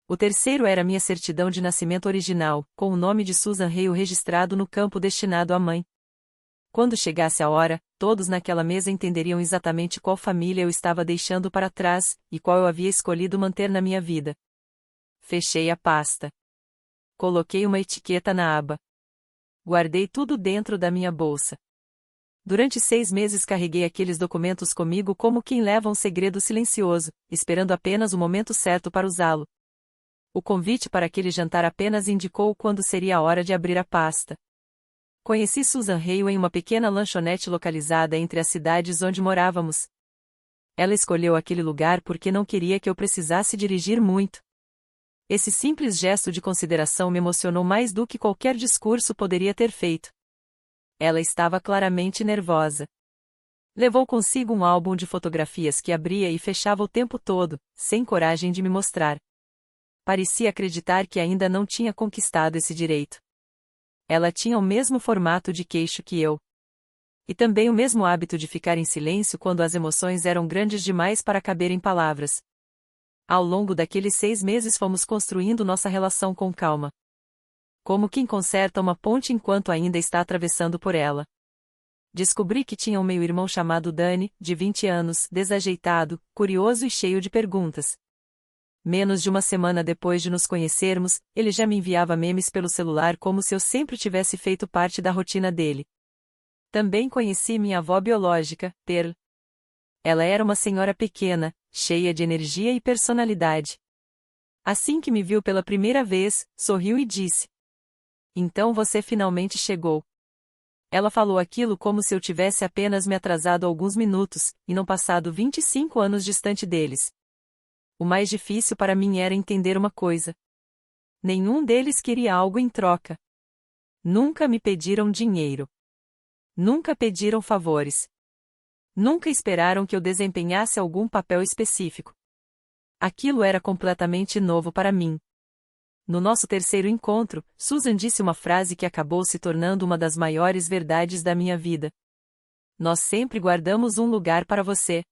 O terceiro era minha certidão de nascimento original, com o nome de Susan Hale registrado no campo destinado à mãe. Quando chegasse a hora, todos naquela mesa entenderiam exatamente qual família eu estava deixando para trás, e qual eu havia escolhido manter na minha vida. Fechei a pasta. Coloquei uma etiqueta na aba. Guardei tudo dentro da minha bolsa. Durante 6 meses carreguei aqueles documentos comigo como quem leva um segredo silencioso, esperando apenas o momento certo para usá-lo. O convite para aquele jantar apenas indicou quando seria a hora de abrir a pasta. Conheci Susan Hale em uma pequena lanchonete localizada entre as cidades onde morávamos. Ela escolheu aquele lugar porque não queria que eu precisasse dirigir muito. Esse simples gesto de consideração me emocionou mais do que qualquer discurso poderia ter feito. Ela estava claramente nervosa. Levou consigo um álbum de fotografias que abria e fechava o tempo todo, sem coragem de me mostrar. Parecia acreditar que ainda não tinha conquistado esse direito. Ela tinha o mesmo formato de queixo que eu. E também o mesmo hábito de ficar em silêncio quando as emoções eram grandes demais para caber em palavras. Ao longo daqueles 6 meses fomos construindo nossa relação com calma. Como quem conserta uma ponte enquanto ainda está atravessando por ela. Descobri que tinha um meio-irmão chamado Danny, de 20 anos, desajeitado, curioso e cheio de perguntas. Menos de uma semana depois de nos conhecermos, ele já me enviava memes pelo celular como se eu sempre tivesse feito parte da rotina dele. Também conheci minha avó biológica, Pearl. Ela era uma senhora pequena, cheia de energia e personalidade. Assim que me viu pela primeira vez, sorriu e disse: "Então você finalmente chegou." Ela falou aquilo como se eu tivesse apenas me atrasado alguns minutos, e não passado 25 anos distante deles. O mais difícil para mim era entender uma coisa. Nenhum deles queria algo em troca. Nunca me pediram dinheiro. Nunca pediram favores. Nunca esperaram que eu desempenhasse algum papel específico. Aquilo era completamente novo para mim. No nosso terceiro encontro, Susan disse uma frase que acabou se tornando uma das maiores verdades da minha vida. Nós sempre guardamos um lugar para você.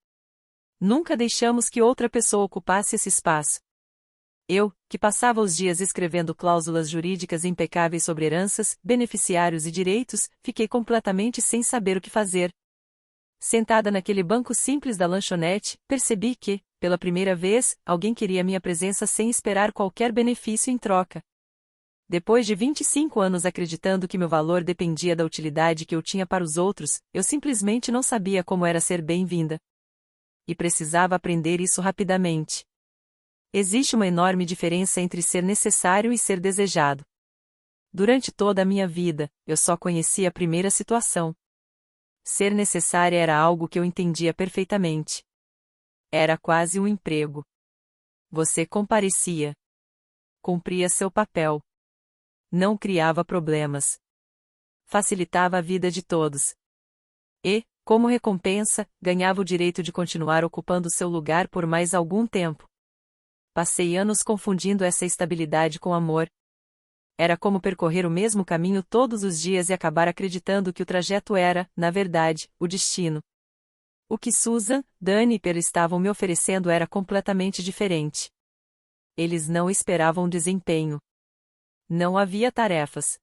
Nunca deixamos que outra pessoa ocupasse esse espaço. Eu, que passava os dias escrevendo cláusulas jurídicas impecáveis sobre heranças, beneficiários e direitos, fiquei completamente sem saber o que fazer. Sentada naquele banco simples da lanchonete, percebi que, pela primeira vez, alguém queria minha presença sem esperar qualquer benefício em troca. Depois de 25 anos acreditando que meu valor dependia da utilidade que eu tinha para os outros, eu simplesmente não sabia como era ser bem-vinda. E precisava aprender isso rapidamente. Existe uma enorme diferença entre ser necessário e ser desejado. Durante toda a minha vida, eu só conhecia a primeira situação. Ser necessária era algo que eu entendia perfeitamente. Era quase um emprego. Você comparecia. Cumpria seu papel. Não criava problemas. Facilitava a vida de todos. E, como recompensa, ganhava o direito de continuar ocupando seu lugar por mais algum tempo. Passei anos confundindo essa estabilidade com amor. Era como percorrer o mesmo caminho todos os dias e acabar acreditando que o trajeto era, na verdade, o destino. O que Susan, Dani e Per estavam me oferecendo era completamente diferente. Eles não esperavam desempenho. Não havia tarefas.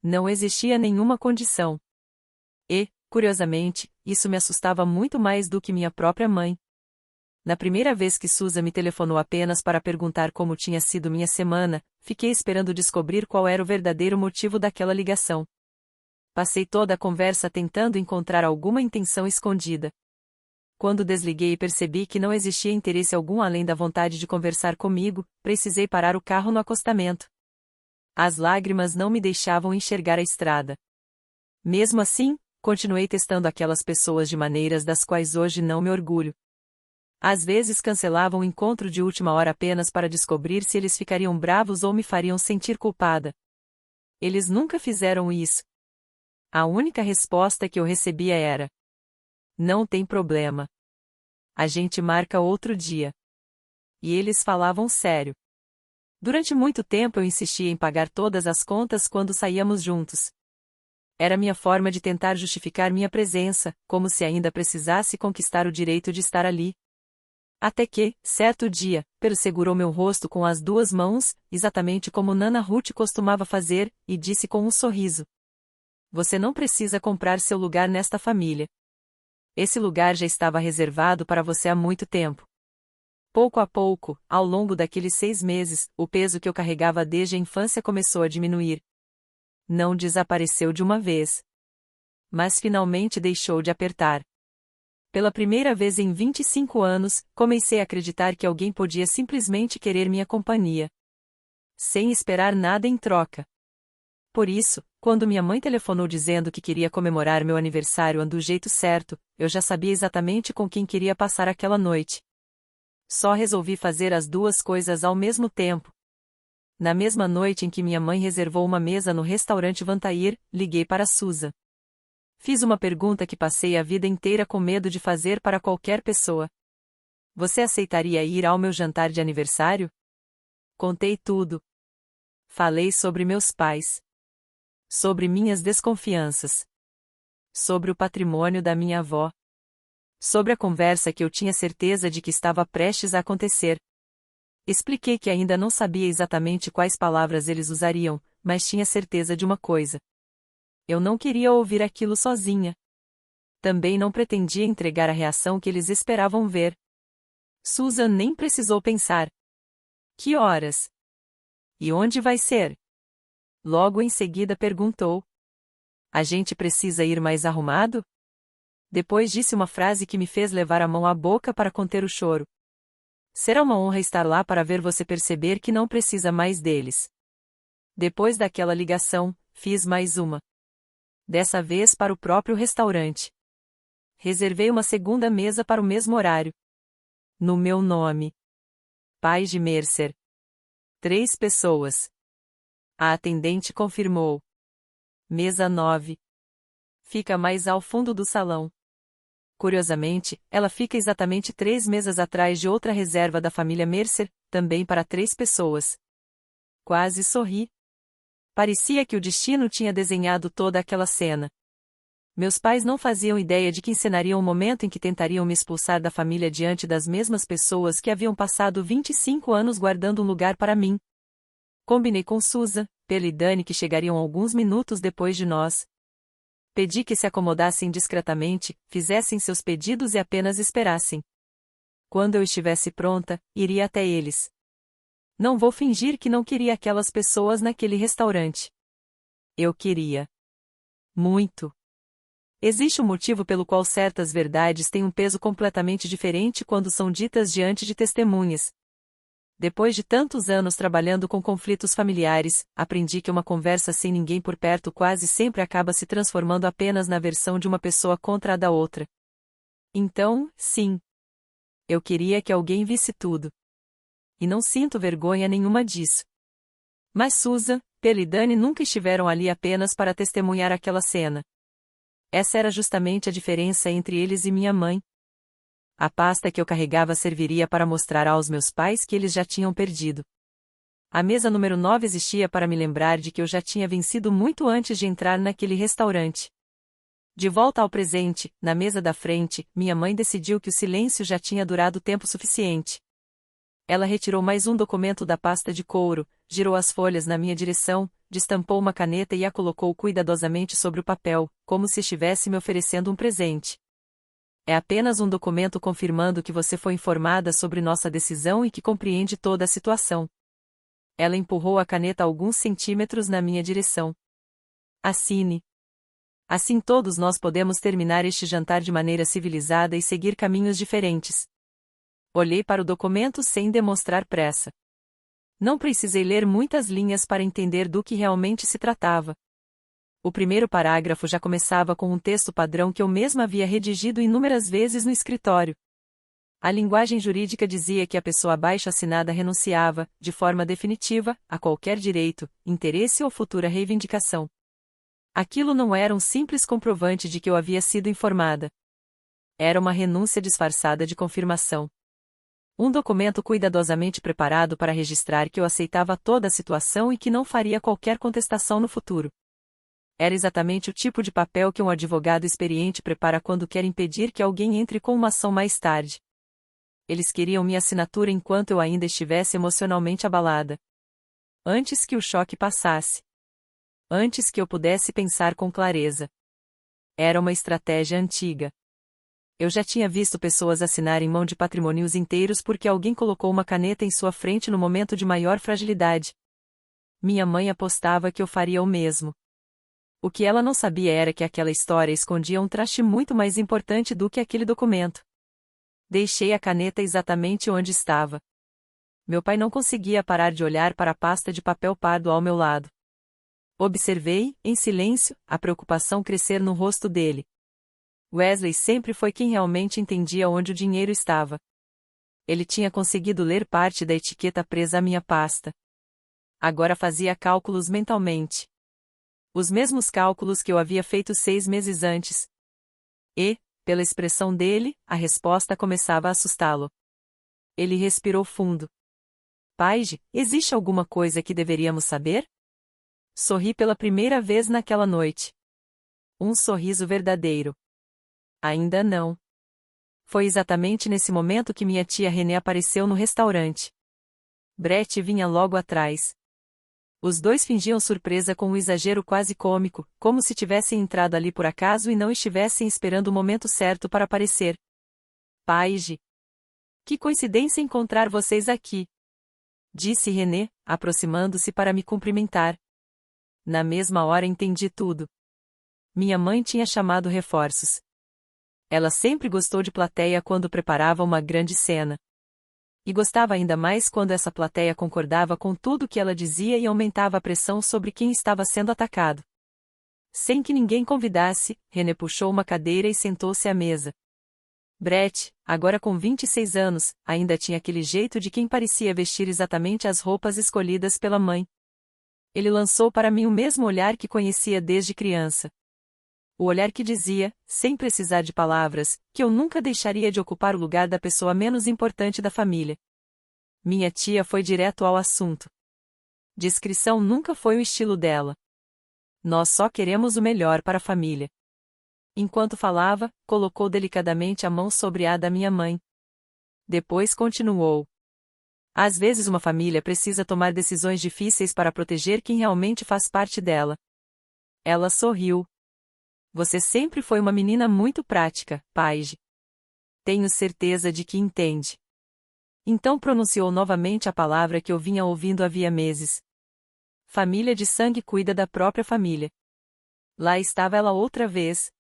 Não existia nenhuma condição. E, curiosamente, isso me assustava muito mais do que minha própria mãe. Na primeira vez que Susan me telefonou apenas para perguntar como tinha sido minha semana, fiquei esperando descobrir qual era o verdadeiro motivo daquela ligação. Passei toda a conversa tentando encontrar alguma intenção escondida. Quando desliguei e percebi que não existia interesse algum além da vontade de conversar comigo, precisei parar o carro no acostamento. As lágrimas não me deixavam enxergar a estrada. Mesmo assim, continuei testando aquelas pessoas de maneiras das quais hoje não me orgulho. Às vezes cancelavam o encontro de última hora apenas para descobrir se eles ficariam bravos ou me fariam sentir culpada. Eles nunca fizeram isso. A única resposta que eu recebia era: não tem problema. A gente marca outro dia. E eles falavam sério. Durante muito tempo eu insistia em pagar todas as contas quando saíamos juntos. Era minha forma de tentar justificar minha presença, como se ainda precisasse conquistar o direito de estar ali. Até que, certo dia, Per segurou meu rosto com as duas mãos, exatamente como Nana Ruth costumava fazer, e disse com um sorriso: você não precisa comprar seu lugar nesta família. Esse lugar já estava reservado para você há muito tempo. Pouco a pouco, ao longo daqueles 6 meses, o peso que eu carregava desde a infância começou a diminuir. Não desapareceu de uma vez. Mas finalmente deixou de apertar. Pela primeira vez em 25 anos, comecei a acreditar que alguém podia simplesmente querer minha companhia. Sem esperar nada em troca. Por isso, quando minha mãe telefonou dizendo que queria comemorar meu aniversário do jeito certo, eu já sabia exatamente com quem queria passar aquela noite. Só resolvi fazer as duas coisas ao mesmo tempo. Na mesma noite em que minha mãe reservou uma mesa no restaurante Vantair, liguei para Susan. Fiz uma pergunta que passei a vida inteira com medo de fazer para qualquer pessoa. Você aceitaria ir ao meu jantar de aniversário? Contei tudo. Falei sobre meus pais. Sobre minhas desconfianças. Sobre o patrimônio da minha avó. Sobre a conversa que eu tinha certeza de que estava prestes a acontecer. Expliquei que ainda não sabia exatamente quais palavras eles usariam, mas tinha certeza de uma coisa. Eu não queria ouvir aquilo sozinha. Também não pretendia entregar a reação que eles esperavam ver. Susan nem precisou pensar. Que horas? E onde vai ser? Logo em seguida perguntou: a gente precisa ir mais arrumado? Depois disse uma frase que me fez levar a mão à boca para conter o choro. Será uma honra estar lá para ver você perceber que não precisa mais deles. Depois daquela ligação, fiz mais uma. Dessa vez para o próprio restaurante. Reservei uma segunda mesa para o mesmo horário. No meu nome. Pais de Mercer. 3 pessoas. A atendente confirmou. Mesa 9. Fica mais ao fundo do salão. Curiosamente, ela fica exatamente 3 mesas atrás de outra reserva da família Mercer, também para 3 pessoas. Quase sorri. Parecia que o destino tinha desenhado toda aquela cena. Meus pais não faziam ideia de que encenariam o momento em que tentariam me expulsar da família diante das mesmas pessoas que haviam passado 25 anos guardando um lugar para mim. Combinei com Susan, Pela e Dani que chegariam alguns minutos depois de nós. Pedi que se acomodassem discretamente, fizessem seus pedidos e apenas esperassem. Quando eu estivesse pronta, iria até eles. Não vou fingir que não queria aquelas pessoas naquele restaurante. Eu queria. Muito. Existe um motivo pelo qual certas verdades têm um peso completamente diferente quando são ditas diante de testemunhas. Depois de tantos anos trabalhando com conflitos familiares, aprendi que uma conversa sem ninguém por perto quase sempre acaba se transformando apenas na versão de uma pessoa contra a da outra. Então, sim. Eu queria que alguém visse tudo. E não sinto vergonha nenhuma disso. Mas Susan, Pela e Dani nunca estiveram ali apenas para testemunhar aquela cena. Essa era justamente a diferença entre eles e minha mãe. A pasta que eu carregava serviria para mostrar aos meus pais que eles já tinham perdido. A mesa número 9 existia para me lembrar de que eu já tinha vencido muito antes de entrar naquele restaurante. De volta ao presente, na mesa da frente, minha mãe decidiu que o silêncio já tinha durado tempo suficiente. Ela retirou mais um documento da pasta de couro, girou as folhas na minha direção, destampou uma caneta e a colocou cuidadosamente sobre o papel, como se estivesse me oferecendo um presente. É apenas um documento confirmando que você foi informada sobre nossa decisão e que compreende toda a situação. Ela empurrou a caneta alguns centímetros na minha direção. Assine. Assim todos nós podemos terminar este jantar de maneira civilizada e seguir caminhos diferentes. Olhei para o documento sem demonstrar pressa. Não precisei ler muitas linhas para entender do que realmente se tratava. O primeiro parágrafo já começava com um texto padrão que eu mesma havia redigido inúmeras vezes no escritório. A linguagem jurídica dizia que a pessoa abaixo-assinada renunciava, de forma definitiva, a qualquer direito, interesse ou futura reivindicação. Aquilo não era um simples comprovante de que eu havia sido informada. Era uma renúncia disfarçada de confirmação. Um documento cuidadosamente preparado para registrar que eu aceitava toda a situação e que não faria qualquer contestação no futuro. Era exatamente o tipo de papel que um advogado experiente prepara quando quer impedir que alguém entre com uma ação mais tarde. Eles queriam minha assinatura enquanto eu ainda estivesse emocionalmente abalada. Antes que o choque passasse. Antes que eu pudesse pensar com clareza. Era uma estratégia antiga. Eu já tinha visto pessoas assinarem mão de patrimônios inteiros porque alguém colocou uma caneta em sua frente no momento de maior fragilidade. Minha mãe apostava que eu faria o mesmo. O que ela não sabia era que aquela história escondia um traste muito mais importante do que aquele documento. Deixei a caneta exatamente onde estava. Meu pai não conseguia parar de olhar para a pasta de papel pardo ao meu lado. Observei, em silêncio, a preocupação crescer no rosto dele. Wesley sempre foi quem realmente entendia onde o dinheiro estava. Ele tinha conseguido ler parte da etiqueta presa à minha pasta. Agora fazia cálculos mentalmente. Os mesmos cálculos que eu havia feito 6 meses antes. E, pela expressão dele, a resposta começava a assustá-lo. Ele respirou fundo. Paige, existe alguma coisa que deveríamos saber? Sorri pela primeira vez naquela noite. Um sorriso verdadeiro. Ainda não. Foi exatamente nesse momento que minha tia René apareceu no restaurante. Brett vinha logo atrás. Os dois fingiam surpresa com um exagero quase cômico, como se tivessem entrado ali por acaso e não estivessem esperando o momento certo para aparecer. Paige. Que coincidência encontrar vocês aqui! Disse René, aproximando-se para me cumprimentar. Na mesma hora entendi tudo. Minha mãe tinha chamado reforços. Ela sempre gostou de plateia quando preparava uma grande cena. E gostava ainda mais quando essa plateia concordava com tudo que ela dizia e aumentava a pressão sobre quem estava sendo atacado. Sem que ninguém convidasse, René puxou uma cadeira e sentou-se à mesa. Brett, agora com 26 anos, ainda tinha aquele jeito de quem parecia vestir exatamente as roupas escolhidas pela mãe. Ele lançou para mim o mesmo olhar que conhecia desde criança. O olhar que dizia, sem precisar de palavras, que eu nunca deixaria de ocupar o lugar da pessoa menos importante da família. Minha tia foi direto ao assunto. Discrição nunca foi o estilo dela. Nós só queremos o melhor para a família. Enquanto falava, colocou delicadamente a mão sobre a da minha mãe. Depois continuou. Às vezes uma família precisa tomar decisões difíceis para proteger quem realmente faz parte dela. Ela sorriu. Você sempre foi uma menina muito prática, Paige. Tenho certeza de que entende. Então pronunciou novamente a palavra que eu vinha ouvindo havia meses. Família de sangue cuida da própria família. Lá estava ela outra vez.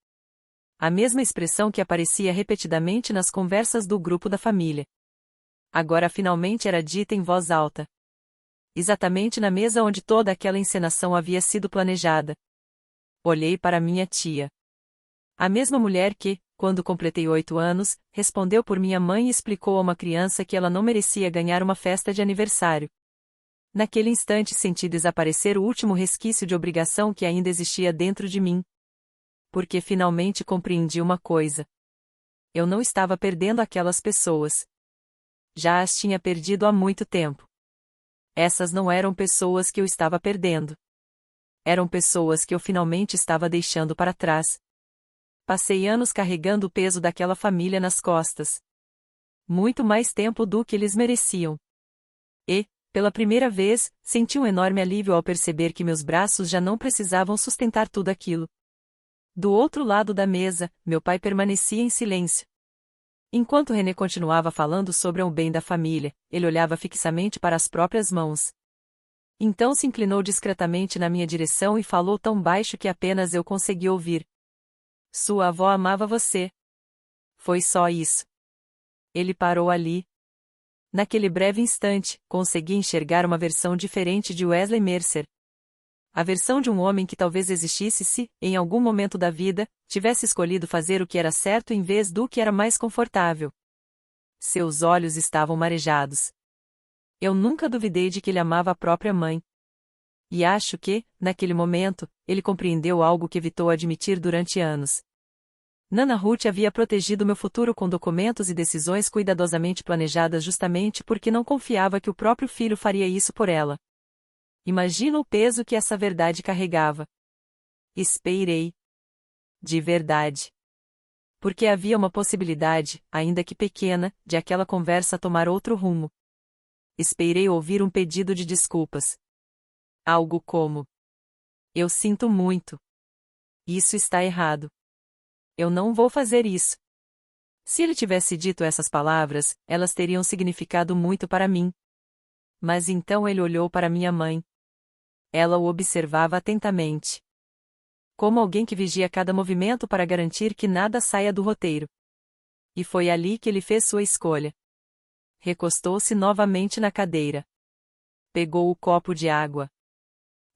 A mesma expressão que aparecia repetidamente nas conversas do grupo da família. Agora finalmente era dita em voz alta. Exatamente na mesa onde toda aquela encenação havia sido planejada. Olhei para minha tia. A mesma mulher que, quando completei 8 anos, respondeu por minha mãe e explicou a uma criança que ela não merecia ganhar uma festa de aniversário. Naquele instante senti desaparecer o último resquício de obrigação que ainda existia dentro de mim. Porque finalmente compreendi uma coisa. Eu não estava perdendo aquelas pessoas. Já as tinha perdido há muito tempo. Essas não eram pessoas que eu estava perdendo. Eram pessoas que eu finalmente estava deixando para trás. Passei anos carregando o peso daquela família nas costas. Muito mais tempo do que eles mereciam. E, pela primeira vez, senti um enorme alívio ao perceber que meus braços já não precisavam sustentar tudo aquilo. Do outro lado da mesa, meu pai permanecia em silêncio. Enquanto René continuava falando sobre o bem da família, ele olhava fixamente para as próprias mãos. Então se inclinou discretamente na minha direção e falou tão baixo que apenas eu consegui ouvir. Sua avó amava você. Foi só isso. Ele parou ali. Naquele breve instante, consegui enxergar uma versão diferente de Wesley Mercer. A versão de um homem que talvez existisse se, em algum momento da vida, tivesse escolhido fazer o que era certo em vez do que era mais confortável. Seus olhos estavam marejados. Eu nunca duvidei de que ele amava a própria mãe. E acho que, naquele momento, ele compreendeu algo que evitou admitir durante anos. Nana Ruth havia protegido meu futuro com documentos e decisões cuidadosamente planejadas justamente porque não confiava que o próprio filho faria isso por ela. Imagina o peso que essa verdade carregava. Esperei. De verdade. Porque havia uma possibilidade, ainda que pequena, de aquela conversa tomar outro rumo. Esperei ouvir um pedido de desculpas. Algo como: eu sinto muito. Isso está errado. Eu não vou fazer isso. Se ele tivesse dito essas palavras, elas teriam significado muito para mim. Mas então ele olhou para minha mãe. Ela o observava atentamente. Como alguém que vigia cada movimento para garantir que nada saia do roteiro. E foi ali que ele fez sua escolha. Recostou-se novamente na cadeira. Pegou o copo de água.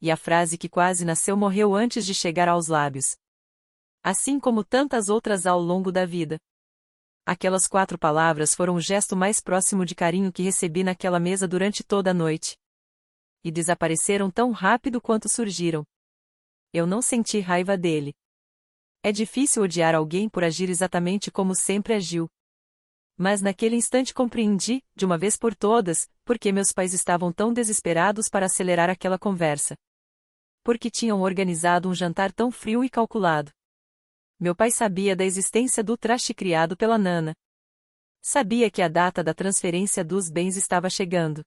E a frase que quase nasceu morreu antes de chegar aos lábios. Assim como tantas outras ao longo da vida. Aquelas 4 palavras foram o gesto mais próximo de carinho que recebi naquela mesa durante toda a noite. E desapareceram tão rápido quanto surgiram. Eu não senti raiva dele. É difícil odiar alguém por agir exatamente como sempre agiu. Mas naquele instante compreendi, de uma vez por todas, por que meus pais estavam tão desesperados para acelerar aquela conversa. Porque tinham organizado um jantar tão frio e calculado. Meu pai sabia da existência do traste criado pela Nana. Sabia que a data da transferência dos bens estava chegando.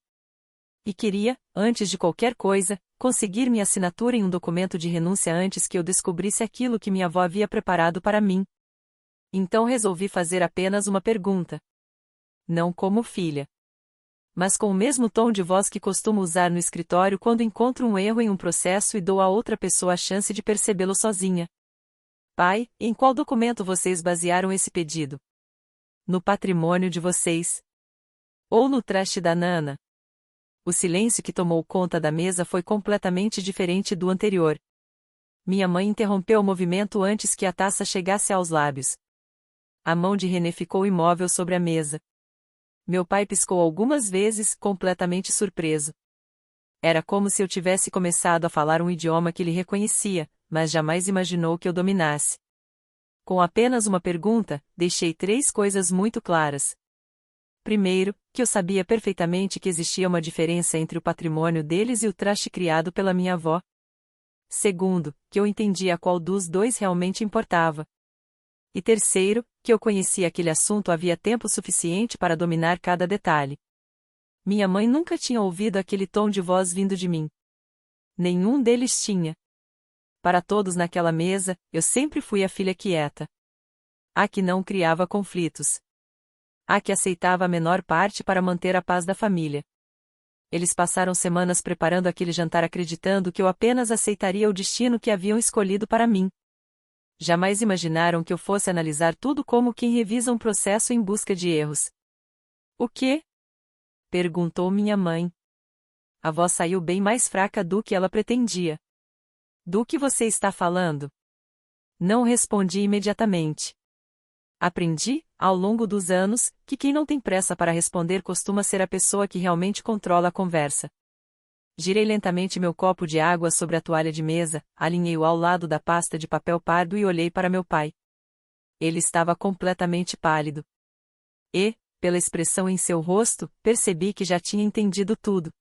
E queria, antes de qualquer coisa, conseguir minha assinatura em um documento de renúncia antes que eu descobrisse aquilo que minha avó havia preparado para mim. Então resolvi fazer apenas uma pergunta. Não como filha. Mas com o mesmo tom de voz que costumo usar no escritório quando encontro um erro em um processo e dou a outra pessoa a chance de percebê-lo sozinha. Pai, em qual documento vocês basearam esse pedido? No patrimônio de vocês? Ou no traste da Nana? O silêncio que tomou conta da mesa foi completamente diferente do anterior. Minha mãe interrompeu o movimento antes que a taça chegasse aos lábios. A mão de René ficou imóvel sobre a mesa. Meu pai piscou algumas vezes, completamente surpreso. Era como se eu tivesse começado a falar um idioma que ele reconhecia, mas jamais imaginou que eu dominasse. Com apenas uma pergunta, deixei 3 coisas muito claras. Primeiro, que eu sabia perfeitamente que existia uma diferença entre o patrimônio deles e o traste criado pela minha avó. Segundo, que eu entendia qual dos dois realmente importava. E terceiro, que eu conhecia aquele assunto havia tempo suficiente para dominar cada detalhe. Minha mãe nunca tinha ouvido aquele tom de voz vindo de mim. Nenhum deles tinha. Para todos naquela mesa, eu sempre fui a filha quieta. A que não criava conflitos. A que aceitava a menor parte para manter a paz da família. Eles passaram semanas preparando aquele jantar acreditando que eu apenas aceitaria o destino que haviam escolhido para mim. Jamais imaginaram que eu fosse analisar tudo como quem revisa um processo em busca de erros. O quê? Perguntou minha mãe. A voz saiu bem mais fraca do que ela pretendia. Do que você está falando? Não respondi imediatamente. Aprendi, ao longo dos anos, que quem não tem pressa para responder costuma ser a pessoa que realmente controla a conversa. Girei lentamente meu copo de água sobre a toalha de mesa, alinhei-o ao lado da pasta de papel pardo e olhei para meu pai. Ele estava completamente pálido. E, pela expressão em seu rosto, percebi que já tinha entendido tudo.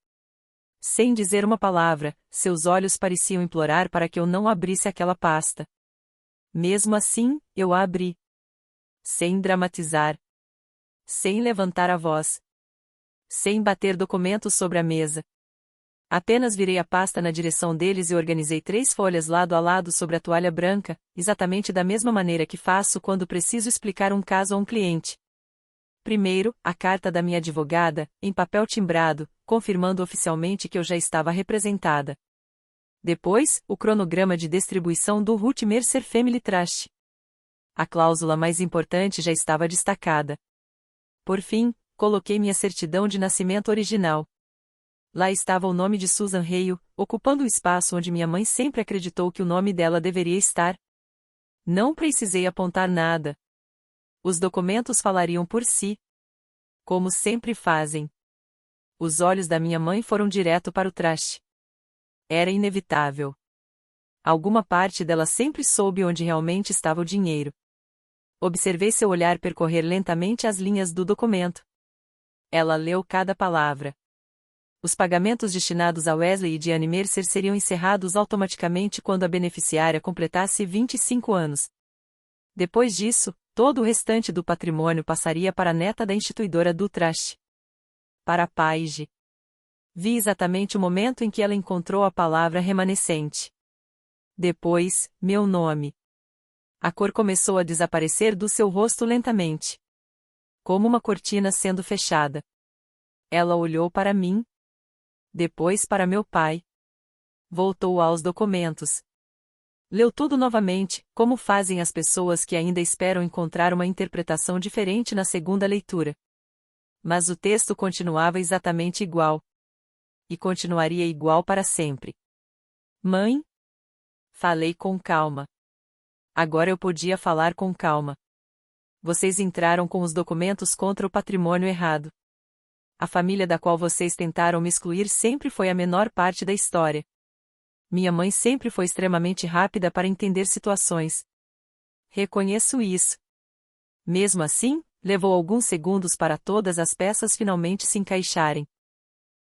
Sem dizer uma palavra, seus olhos pareciam implorar para que eu não abrisse aquela pasta. Mesmo assim, eu a abri. Sem dramatizar. Sem levantar a voz. Sem bater documentos sobre a mesa. Apenas virei a pasta na direção deles e organizei 3 folhas lado a lado sobre a toalha branca, exatamente da mesma maneira que faço quando preciso explicar um caso a um cliente. Primeiro, a carta da minha advogada, em papel timbrado, confirmando oficialmente que eu já estava representada. Depois, o cronograma de distribuição do Ruth Mercer Family Trust. A cláusula mais importante já estava destacada. Por fim, coloquei minha certidão de nascimento original. Lá estava o nome de Susan Hale, ocupando o espaço onde minha mãe sempre acreditou que o nome dela deveria estar. Não precisei apontar nada. Os documentos falariam por si. Como sempre fazem. Os olhos da minha mãe foram direto para o traste. Era inevitável. Alguma parte dela sempre soube onde realmente estava o dinheiro. Observei seu olhar percorrer lentamente as linhas do documento. Ela leu cada palavra. Os pagamentos destinados a Wesley e Diane Mercer seriam encerrados automaticamente quando a beneficiária completasse 25 anos. Depois disso, todo o restante do patrimônio passaria para a neta da instituidora do trust. Para Paige. Vi exatamente o momento em que ela encontrou a palavra remanescente. Depois, meu nome. A cor começou a desaparecer do seu rosto lentamente. Como uma cortina sendo fechada. Ela olhou para mim. Depois para meu pai. Voltou aos documentos. Leu tudo novamente, como fazem as pessoas que ainda esperam encontrar uma interpretação diferente na segunda leitura. Mas o texto continuava exatamente igual. E continuaria igual para sempre. Mãe? Falei com calma. Agora eu podia falar com calma. Vocês entraram com os documentos contra o patrimônio errado. A família da qual vocês tentaram me excluir sempre foi a menor parte da história. Minha mãe sempre foi extremamente rápida para entender situações. Reconheço isso. Mesmo assim, levou alguns segundos para todas as peças finalmente se encaixarem.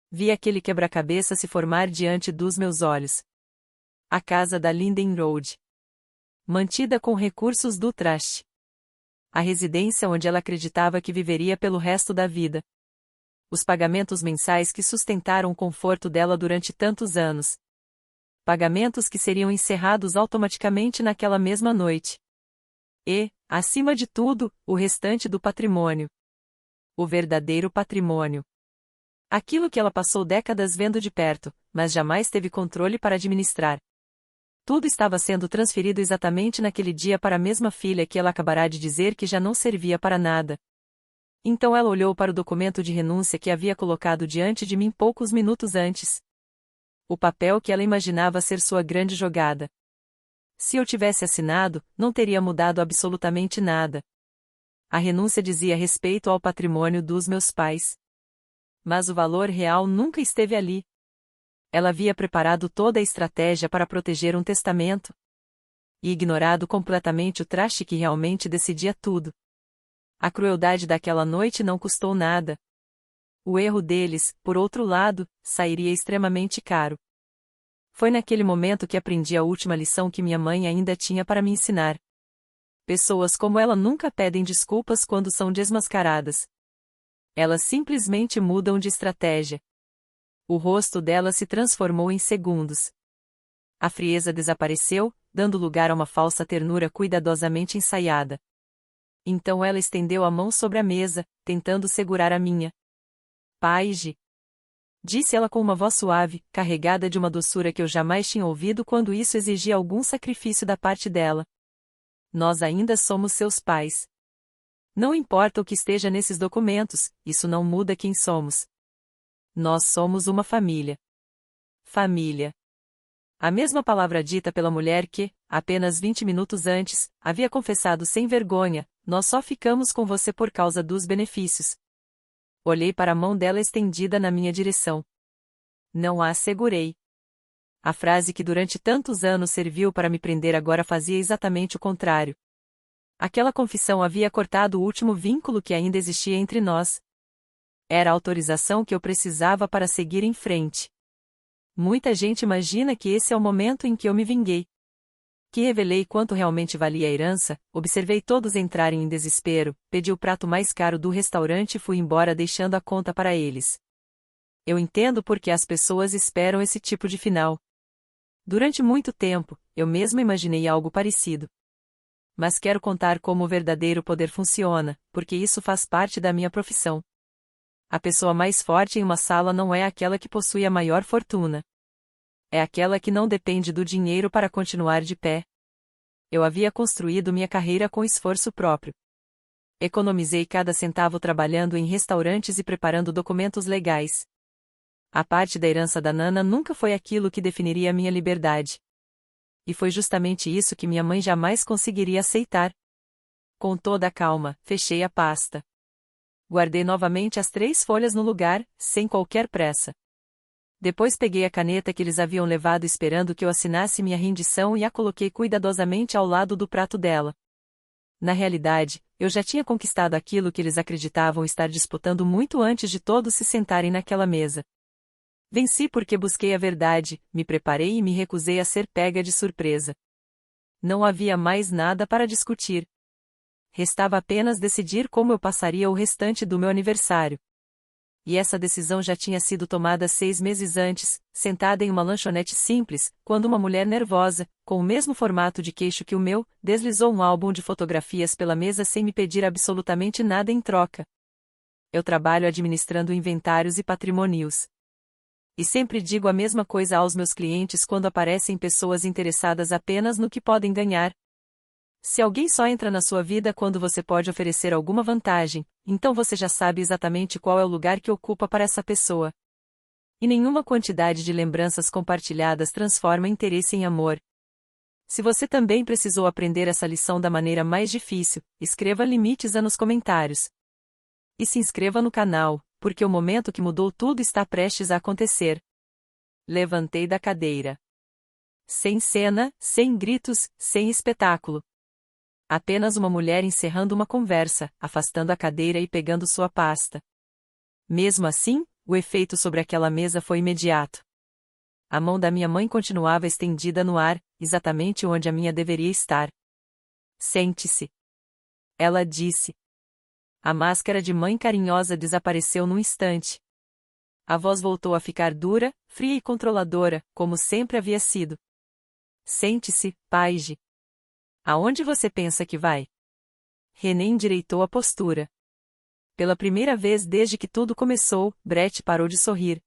Vi aquele quebra-cabeça se formar diante dos meus olhos. A casa da Linden Road. Mantida com recursos do trust. A residência onde ela acreditava que viveria pelo resto da vida. Os pagamentos mensais que sustentaram o conforto dela durante tantos anos. Pagamentos que seriam encerrados automaticamente naquela mesma noite. E, acima de tudo, o restante do patrimônio. O verdadeiro patrimônio. Aquilo que ela passou décadas vendo de perto, mas jamais teve controle para administrar. Tudo estava sendo transferido exatamente naquele dia para a mesma filha que ela acabará de dizer que já não servia para nada. Então ela olhou para o documento de renúncia que havia colocado diante de mim poucos minutos antes. O papel que ela imaginava ser sua grande jogada. Se eu tivesse assinado, não teria mudado absolutamente nada. A renúncia dizia respeito ao patrimônio dos meus pais. Mas o valor real nunca esteve ali. Ela havia preparado toda a estratégia para proteger um testamento. e ignorado completamente o traste que realmente decidia tudo. A crueldade daquela noite não custou nada. O erro deles, por outro lado, sairia extremamente caro. Foi naquele momento que aprendi a última lição que minha mãe ainda tinha para me ensinar. Pessoas como ela nunca pedem desculpas quando são desmascaradas. Elas simplesmente mudam de estratégia. O rosto dela se transformou em segundos. A frieza desapareceu, dando lugar a uma falsa ternura cuidadosamente ensaiada. Então ela estendeu a mão sobre a mesa, tentando segurar a minha. Paige, disse ela com uma voz suave, carregada de uma doçura que eu jamais tinha ouvido quando isso exigia algum sacrifício da parte dela. Nós ainda somos seus pais. Não importa o que esteja nesses documentos, isso não muda quem somos. Nós somos uma família. Família. A mesma palavra dita pela mulher que, apenas 20 minutos antes, havia confessado sem vergonha: nós só ficamos com você por causa dos benefícios. Olhei para a mão dela estendida na minha direção. Não a segurei. A frase que durante tantos anos serviu para me prender agora fazia exatamente o contrário. Aquela confissão havia cortado o último vínculo que ainda existia entre nós. Era a autorização que eu precisava para seguir em frente. Muita gente imagina que esse é o momento em que eu me vinguei. Que revelei quanto realmente valia a herança, observei todos entrarem em desespero, pedi o prato mais caro do restaurante e fui embora deixando a conta para eles. Eu entendo por que as pessoas esperam esse tipo de final. Durante muito tempo, eu mesma imaginei algo parecido. Mas quero contar como o verdadeiro poder funciona, porque isso faz parte da minha profissão. A pessoa mais forte em uma sala não é aquela que possui a maior fortuna. É aquela que não depende do dinheiro para continuar de pé. Eu havia construído minha carreira com esforço próprio. Economizei cada centavo trabalhando em restaurantes e preparando documentos legais. A parte da herança da Nana nunca foi aquilo que definiria minha liberdade. E foi justamente isso que minha mãe jamais conseguiria aceitar. Com toda a calma, fechei a pasta. Guardei novamente as 3 folhas no lugar, sem qualquer pressa. Depois peguei a caneta que eles haviam levado esperando que eu assinasse minha rendição e a coloquei cuidadosamente ao lado do prato dela. Na realidade, eu já tinha conquistado aquilo que eles acreditavam estar disputando muito antes de todos se sentarem naquela mesa. Venci porque busquei a verdade, me preparei e me recusei a ser pega de surpresa. Não havia mais nada para discutir. Restava apenas decidir como eu passaria o restante do meu aniversário. E essa decisão já tinha sido tomada 6 meses antes, sentada em uma lanchonete simples, quando uma mulher nervosa, com o mesmo formato de queixo que o meu, deslizou um álbum de fotografias pela mesa sem me pedir absolutamente nada em troca. Eu trabalho administrando inventários e patrimônios. E sempre digo a mesma coisa aos meus clientes quando aparecem pessoas interessadas apenas no que podem ganhar. Se alguém só entra na sua vida quando você pode oferecer alguma vantagem, então você já sabe exatamente qual é o lugar que ocupa para essa pessoa. E nenhuma quantidade de lembranças compartilhadas transforma interesse em amor. Se você também precisou aprender essa lição da maneira mais difícil, escreva limites nos comentários. E se inscreva no canal, porque o momento que mudou tudo está prestes a acontecer. Levantei da cadeira. Sem cena, sem gritos, sem espetáculo. Apenas uma mulher encerrando uma conversa, afastando a cadeira e pegando sua pasta. Mesmo assim, o efeito sobre aquela mesa foi imediato. A mão da minha mãe continuava estendida no ar, exatamente onde a minha deveria estar. Sente-se. Ela disse. A máscara de mãe carinhosa desapareceu num instante. A voz voltou a ficar dura, fria e controladora, como sempre havia sido. Sente-se, Paige. Aonde você pensa que vai? René endireitou a postura. Pela primeira vez desde que tudo começou, Brett parou de sorrir.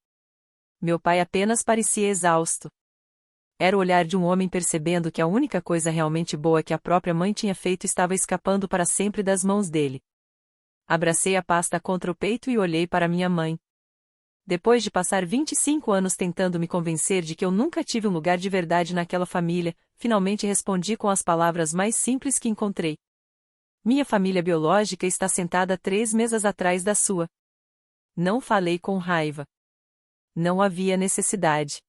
Meu pai apenas parecia exausto. Era o olhar de um homem percebendo que a única coisa realmente boa que a própria mãe tinha feito estava escapando para sempre das mãos dele. Abracei a pasta contra o peito e olhei para minha mãe. Depois de passar 25 anos tentando me convencer de que eu nunca tive um lugar de verdade naquela família, finalmente respondi com as palavras mais simples que encontrei. Minha família biológica está sentada 3 mesas atrás da sua. Não falei com raiva. Não havia necessidade.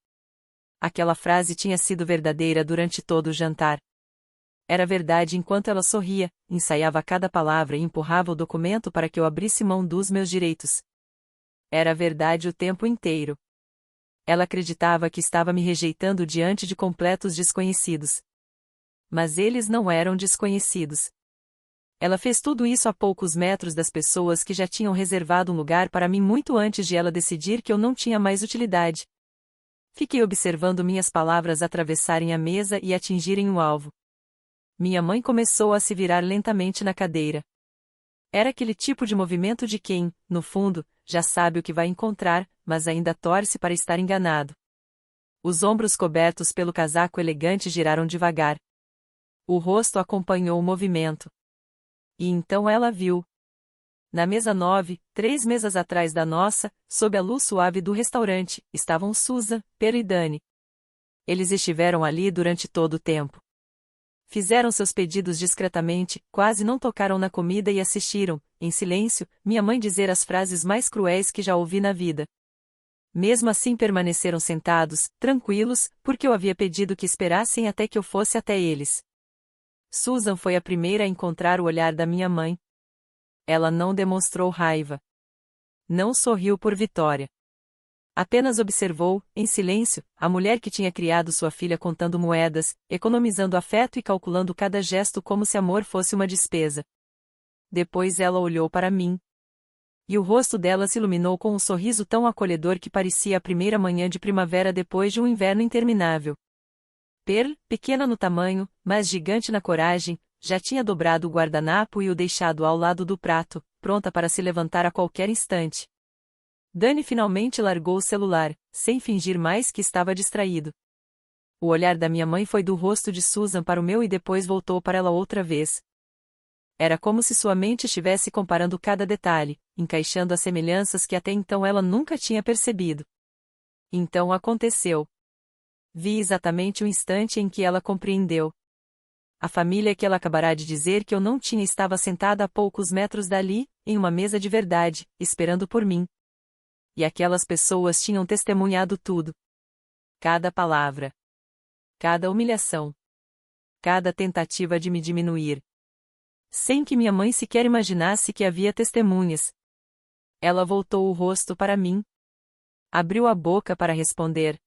Aquela frase tinha sido verdadeira durante todo o jantar. Era verdade enquanto ela sorria, ensaiava cada palavra e empurrava o documento para que eu abrisse mão dos meus direitos. Era verdade o tempo inteiro. Ela acreditava que estava me rejeitando diante de completos desconhecidos. Mas eles não eram desconhecidos. Ela fez tudo isso a poucos metros das pessoas que já tinham reservado um lugar para mim muito antes de ela decidir que eu não tinha mais utilidade. Fiquei observando minhas palavras atravessarem a mesa e atingirem o alvo. Minha mãe começou a se virar lentamente na cadeira. Era aquele tipo de movimento de quem, no fundo, já sabe o que vai encontrar, mas ainda torce para estar enganado. Os ombros cobertos pelo casaco elegante giraram devagar. O rosto acompanhou o movimento. E então ela viu. Na mesa 9, 3 mesas atrás da nossa, sob a luz suave do restaurante, estavam Susan, Per e Dani. Eles estiveram ali durante todo o tempo. Fizeram seus pedidos discretamente, quase não tocaram na comida e assistiram, em silêncio, minha mãe dizer as frases mais cruéis que já ouvi na vida. Mesmo assim permaneceram sentados, tranquilos, porque eu havia pedido que esperassem até que eu fosse até eles. Susan foi a primeira a encontrar o olhar da minha mãe. Ela não demonstrou raiva. Não sorriu por vitória. Apenas observou, em silêncio, a mulher que tinha criado sua filha contando moedas, economizando afeto e calculando cada gesto como se amor fosse uma despesa. Depois ela olhou para mim. E o rosto dela se iluminou com um sorriso tão acolhedor que parecia a primeira manhã de primavera depois de um inverno interminável. Pearl, pequena no tamanho, mas gigante na coragem, já tinha dobrado o guardanapo e o deixado ao lado do prato, pronta para se levantar a qualquer instante. Dani finalmente largou o celular, sem fingir mais que estava distraído. O olhar da minha mãe foi do rosto de Susan para o meu e depois voltou para ela outra vez. Era como se sua mente estivesse comparando cada detalhe, encaixando as semelhanças que até então ela nunca tinha percebido. Então aconteceu. Vi exatamente o instante em que ela compreendeu. A família que ela acabará de dizer que eu não tinha estava sentada a poucos metros dali, em uma mesa de verdade, esperando por mim. E aquelas pessoas tinham testemunhado tudo. Cada palavra. Cada humilhação. Cada tentativa de me diminuir. Sem que minha mãe sequer imaginasse que havia testemunhas. Ela voltou o rosto para mim. Abriu a boca para responder.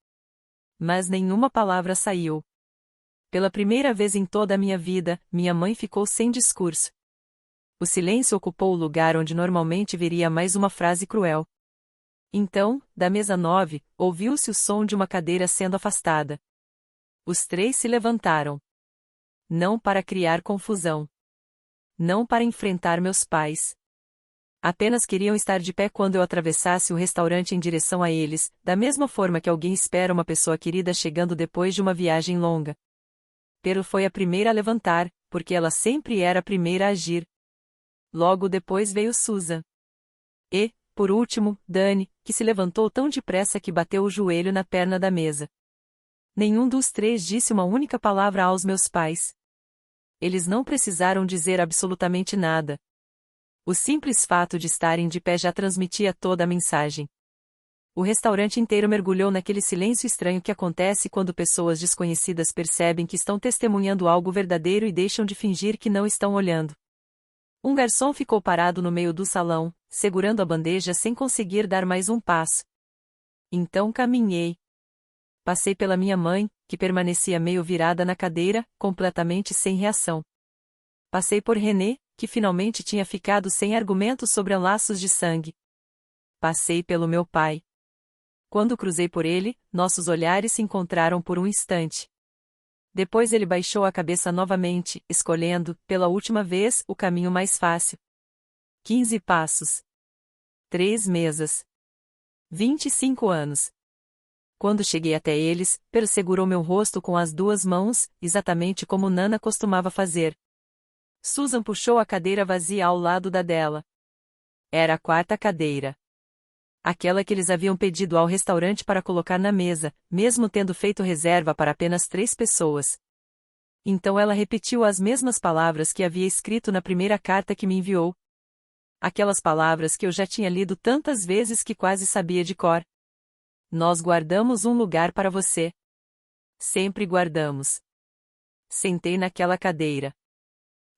Mas nenhuma palavra saiu. Pela primeira vez em toda a minha vida, minha mãe ficou sem discurso. O silêncio ocupou o lugar onde normalmente viria mais uma frase cruel. Então, da mesa 9, ouviu-se o som de uma cadeira sendo afastada. Os 3 se levantaram. Não para criar confusão. Não para enfrentar meus pais. Apenas queriam estar de pé quando eu atravessasse o restaurante em direção a eles, da mesma forma que alguém espera uma pessoa querida chegando depois de uma viagem longa. Pero foi a primeira a levantar, porque ela sempre era a primeira a agir. Logo depois veio Susan. E, por último, Dani, que se levantou tão depressa que bateu o joelho na perna da mesa. Nenhum dos 3 disse uma única palavra aos meus pais. Eles não precisaram dizer absolutamente nada. O simples fato de estarem de pé já transmitia toda a mensagem. O restaurante inteiro mergulhou naquele silêncio estranho que acontece quando pessoas desconhecidas percebem que estão testemunhando algo verdadeiro e deixam de fingir que não estão olhando. Um garçom ficou parado no meio do salão, segurando a bandeja sem conseguir dar mais um passo. Então caminhei. Passei pela minha mãe, que permanecia meio virada na cadeira, completamente sem reação. Passei por René, que finalmente tinha ficado sem argumentos sobre laços de sangue. Passei pelo meu pai. Quando cruzei por ele, nossos olhares se encontraram por um instante. Depois ele baixou a cabeça novamente, escolhendo, pela última vez, o caminho mais fácil. 15 passos. 3 mesas. 25 anos. Quando cheguei até eles, Per segurou meu rosto com as 2 mãos, exatamente como Nana costumava fazer. Susan puxou a cadeira vazia ao lado da dela. Era a 4ª cadeira. Aquela que eles haviam pedido ao restaurante para colocar na mesa, mesmo tendo feito reserva para apenas 3 pessoas. Então ela repetiu as mesmas palavras que havia escrito na primeira carta que me enviou. Aquelas palavras que eu já tinha lido tantas vezes que quase sabia de cor. Nós guardamos um lugar para você. Sempre guardamos. Sentei naquela cadeira.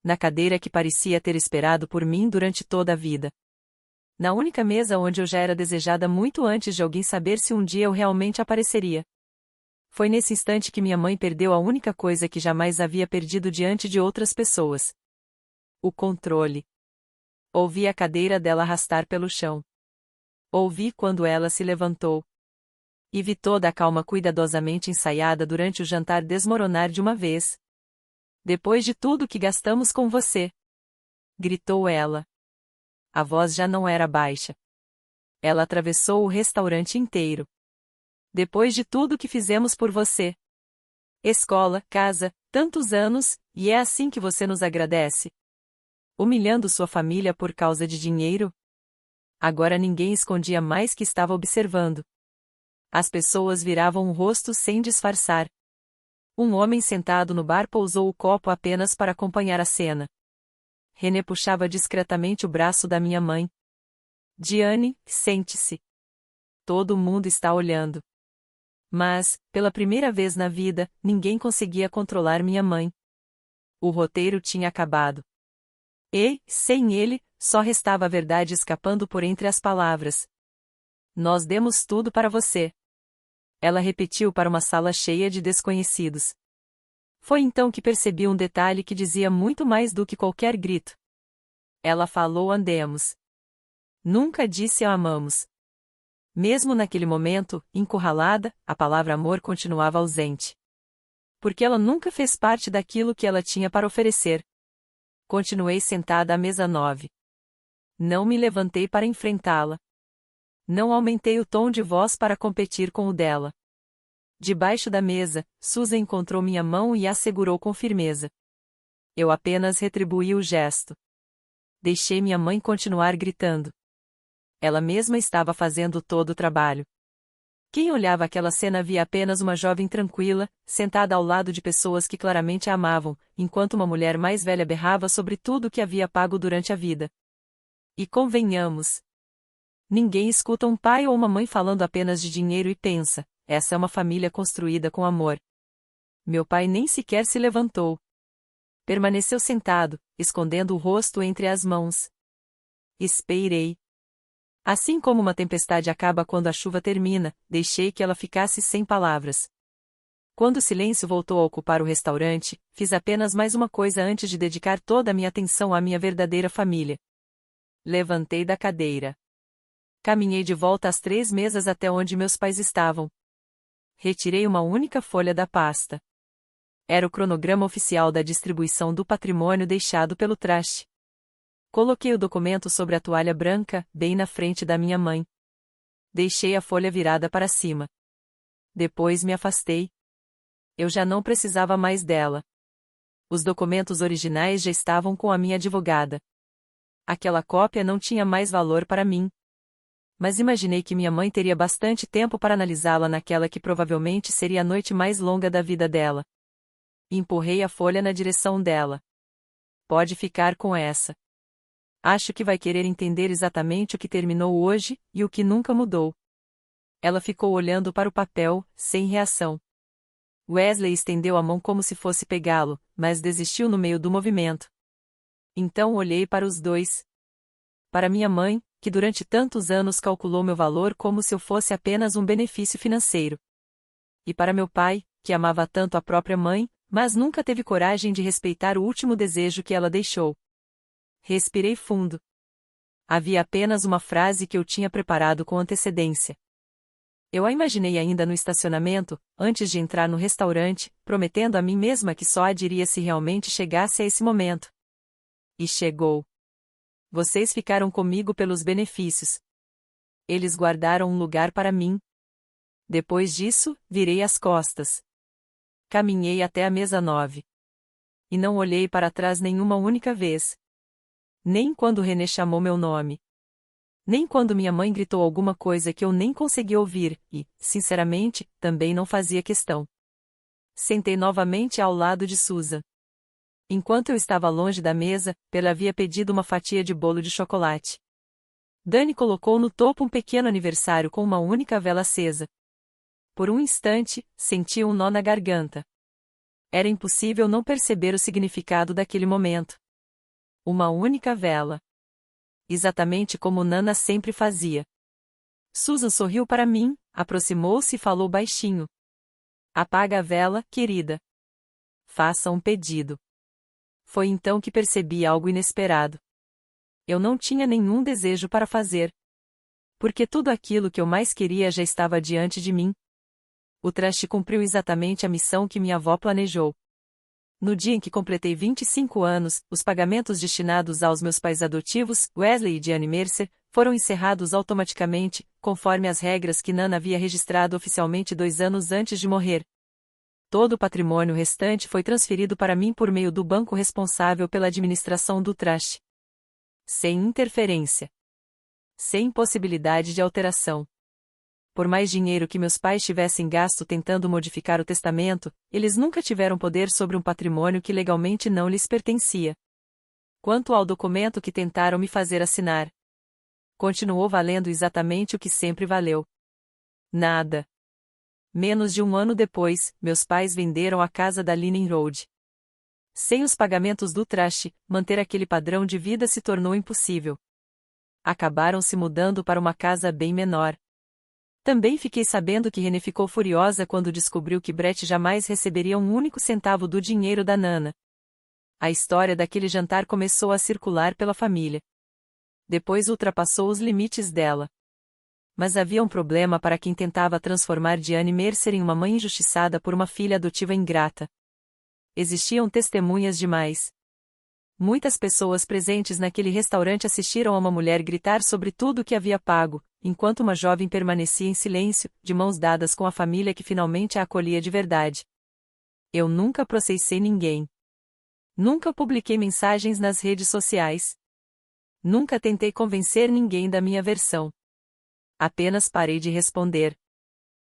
Na cadeira que parecia ter esperado por mim durante toda a vida. Na única mesa onde eu já era desejada muito antes de alguém saber se um dia eu realmente apareceria. Foi nesse instante que minha mãe perdeu a única coisa que jamais havia perdido diante de outras pessoas. O controle. Ouvi a cadeira dela arrastar pelo chão. Ouvi quando ela se levantou. E vi toda a calma cuidadosamente ensaiada durante o jantar desmoronar de uma vez. Depois de tudo que gastamos com você, gritou ela. A voz já não era baixa. Ela atravessou o restaurante inteiro. Depois de tudo que fizemos por você. Escola, casa, tantos anos, e é assim que você nos agradece? Humilhando sua família por causa de dinheiro? Agora ninguém escondia mais que estava observando. As pessoas viravam o rosto sem disfarçar. Um homem sentado no bar pousou o copo apenas para acompanhar a cena. René puxava discretamente o braço da minha mãe. Diane, sente-se. Todo mundo está olhando. Mas, pela primeira vez na vida, ninguém conseguia controlar minha mãe. O roteiro tinha acabado. E, sem ele, só restava a verdade escapando por entre as palavras. Nós demos tudo para você. Ela repetiu para uma sala cheia de desconhecidos. Foi então que percebi um detalhe que dizia muito mais do que qualquer grito. Ela falou andemos. Nunca disse amamos. Mesmo naquele momento, encurralada, a palavra amor continuava ausente. Porque ela nunca fez parte daquilo que ela tinha para oferecer. Continuei sentada à mesa 9. Não me levantei para enfrentá-la. Não aumentei o tom de voz para competir com o dela. Debaixo da mesa, Susan encontrou minha mão e a segurou com firmeza. Eu apenas retribuí o gesto. Deixei minha mãe continuar gritando. Ela mesma estava fazendo todo o trabalho. Quem olhava aquela cena via apenas uma jovem tranquila, sentada ao lado de pessoas que claramente a amavam, enquanto uma mulher mais velha berrava sobre tudo o que havia pago durante a vida. E convenhamos. Ninguém escuta um pai ou uma mãe falando apenas de dinheiro e pensa, essa é uma família construída com amor. Meu pai nem sequer se levantou. Permaneceu sentado, escondendo o rosto entre as mãos. Esperei. Assim como uma tempestade acaba quando a chuva termina, deixei que ela ficasse sem palavras. Quando o silêncio voltou a ocupar o restaurante, fiz apenas mais uma coisa antes de dedicar toda a minha atenção à minha verdadeira família. Levantei da cadeira. Caminhei de volta às 3 mesas até onde meus pais estavam. Retirei uma única folha da pasta. Era o cronograma oficial da distribuição do patrimônio deixado pelo traste. Coloquei o documento sobre a toalha branca, bem na frente da minha mãe. Deixei a folha virada para cima. Depois me afastei. Eu já não precisava mais dela. Os documentos originais já estavam com a minha advogada. Aquela cópia não tinha mais valor para mim. Mas imaginei que minha mãe teria bastante tempo para analisá-la naquela que provavelmente seria a noite mais longa da vida dela. Empurrei a folha na direção dela. Pode ficar com essa. Acho que vai querer entender exatamente o que terminou hoje, e o que nunca mudou. Ela ficou olhando para o papel, sem reação. Wesley estendeu a mão como se fosse pegá-lo, mas desistiu no meio do movimento. Então olhei para os dois. Para minha mãe, que durante tantos anos calculou meu valor como se eu fosse apenas um benefício financeiro. E para meu pai, que amava tanto a própria mãe, mas nunca teve coragem de respeitar o último desejo que ela deixou. Respirei fundo. Havia apenas uma frase que eu tinha preparado com antecedência. Eu a imaginei ainda no estacionamento, antes de entrar no restaurante, prometendo a mim mesma que só a diria se realmente chegasse a esse momento. E chegou. Vocês ficaram comigo pelos benefícios. Eles guardaram um lugar para mim. Depois disso, virei as costas. Caminhei até a mesa 9. E não olhei para trás nenhuma única vez. Nem quando René chamou meu nome. Nem quando minha mãe gritou alguma coisa que eu nem consegui ouvir, e, sinceramente, também não fazia questão. Sentei novamente ao lado de Susan. Enquanto eu estava longe da mesa, ela havia pedido uma fatia de bolo de chocolate. Dani colocou no topo um pequeno aniversário com uma única vela acesa. Por um instante, senti um nó na garganta. Era impossível não perceber o significado daquele momento. Uma única vela. Exatamente como Nana sempre fazia. Susan sorriu para mim, aproximou-se e falou baixinho. Apaga a vela, querida. Faça um pedido. Foi então que percebi algo inesperado. Eu não tinha nenhum desejo para fazer. Porque tudo aquilo que eu mais queria já estava diante de mim. O traste cumpriu exatamente a missão que minha avó planejou. No dia em que completei 25 anos, os pagamentos destinados aos meus pais adotivos, Wesley e Diane Mercer, foram encerrados automaticamente, conforme as regras que Nana havia registrado oficialmente 2 anos antes de morrer. Todo o patrimônio restante foi transferido para mim por meio do banco responsável pela administração do traste. Sem interferência. Sem possibilidade de alteração. Por mais dinheiro que meus pais tivessem gasto tentando modificar o testamento, eles nunca tiveram poder sobre um patrimônio que legalmente não lhes pertencia. Quanto ao documento que tentaram me fazer assinar, continuou valendo exatamente o que sempre valeu. Nada. Menos de 1 ano depois, meus pais venderam a casa da Linen Road. Sem os pagamentos do traste, manter aquele padrão de vida se tornou impossível. Acabaram se mudando para uma casa bem menor. Também fiquei sabendo que Renée ficou furiosa quando descobriu que Brett jamais receberia um único centavo do dinheiro da Nana. A história daquele jantar começou a circular pela família. Depois ultrapassou os limites dela. Mas havia um problema para quem tentava transformar Diane Mercer em uma mãe injustiçada por uma filha adotiva ingrata. Existiam testemunhas demais. Muitas pessoas presentes naquele restaurante assistiram a uma mulher gritar sobre tudo o que havia pago, enquanto uma jovem permanecia em silêncio, de mãos dadas com a família que finalmente a acolhia de verdade. Eu nunca processei ninguém. Nunca publiquei mensagens nas redes sociais. Nunca tentei convencer ninguém da minha versão. Apenas parei de responder.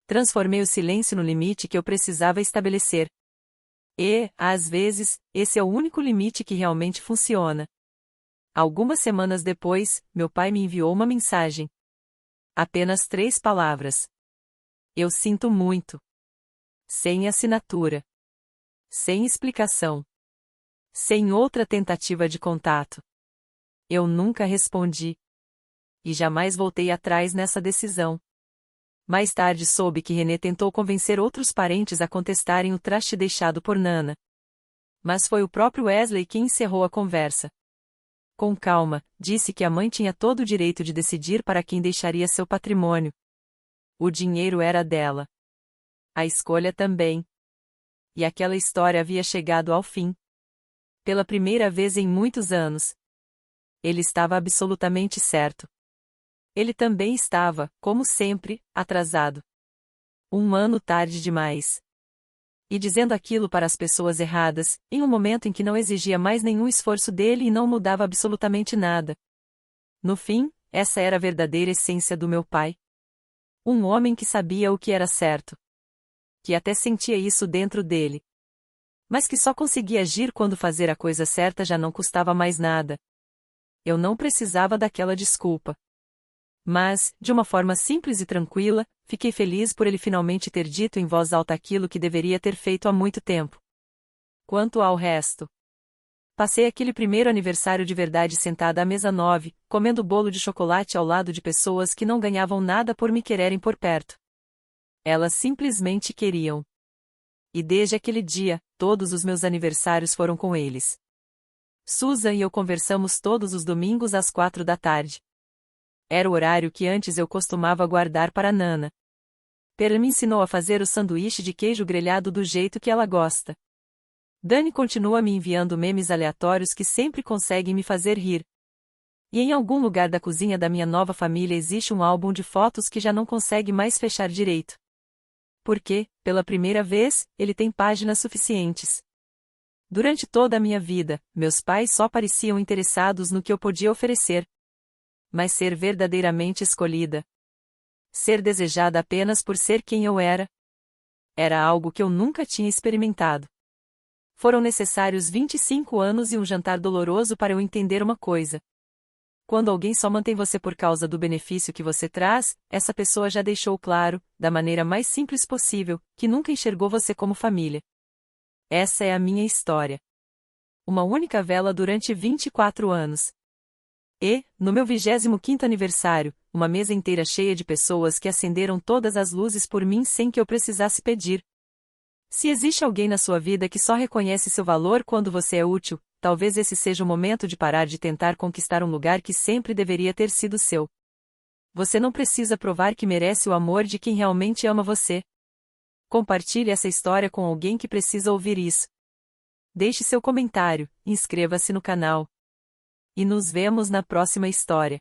Transformei o silêncio no limite que eu precisava estabelecer. E, às vezes, esse é o único limite que realmente funciona. Algumas semanas depois, meu pai me enviou uma mensagem. Apenas 3 palavras. Eu sinto muito. Sem assinatura. Sem explicação. Sem outra tentativa de contato. Eu nunca respondi. E jamais voltei atrás nessa decisão. Mais tarde soube que Renée tentou convencer outros parentes a contestarem o traste deixado por Nana. Mas foi o próprio Wesley quem encerrou a conversa. Com calma, disse que a mãe tinha todo o direito de decidir para quem deixaria seu patrimônio. O dinheiro era dela. A escolha também. E aquela história havia chegado ao fim. Pela primeira vez em muitos anos. Ele estava absolutamente certo. Ele também estava, como sempre, atrasado. 1 ano tarde demais. E dizendo aquilo para as pessoas erradas, em um momento em que não exigia mais nenhum esforço dele e não mudava absolutamente nada. No fim, essa era a verdadeira essência do meu pai. Um homem que sabia o que era certo. Que até sentia isso dentro dele. Mas que só conseguia agir quando fazer a coisa certa já não custava mais nada. Eu não precisava daquela desculpa. Mas, de uma forma simples e tranquila, fiquei feliz por ele finalmente ter dito em voz alta aquilo que deveria ter feito há muito tempo. Quanto ao resto, passei aquele primeiro aniversário de verdade sentada à mesa 9, comendo bolo de chocolate ao lado de pessoas que não ganhavam nada por me quererem por perto. Elas simplesmente queriam. E desde aquele dia, todos os meus aniversários foram com eles. Susan e eu conversamos todos os domingos às 4 da tarde. Era o horário que antes eu costumava guardar para Nana. Pearl me ensinou a fazer o sanduíche de queijo grelhado do jeito que ela gosta. Dani continua me enviando memes aleatórios que sempre conseguem me fazer rir. E em algum lugar da cozinha da minha nova família existe um álbum de fotos que já não consegue mais fechar direito. Porque, pela primeira vez, ele tem páginas suficientes. Durante toda a minha vida, meus pais só pareciam interessados no que eu podia oferecer. Mas ser verdadeiramente escolhida. Ser desejada apenas por ser quem eu era. Era algo que eu nunca tinha experimentado. Foram necessários 25 anos e um jantar doloroso para eu entender uma coisa. Quando alguém só mantém você por causa do benefício que você traz, essa pessoa já deixou claro, da maneira mais simples possível, que nunca enxergou você como família. Essa é a minha história. Uma única vela durante 24 anos. E, no meu 25º aniversário, uma mesa inteira cheia de pessoas que acenderam todas as luzes por mim sem que eu precisasse pedir. Se existe alguém na sua vida que só reconhece seu valor quando você é útil, talvez esse seja o momento de parar de tentar conquistar um lugar que sempre deveria ter sido seu. Você não precisa provar que merece o amor de quem realmente ama você. Compartilhe essa história com alguém que precisa ouvir isso. Deixe seu comentário, inscreva-se no canal. E nos vemos na próxima história.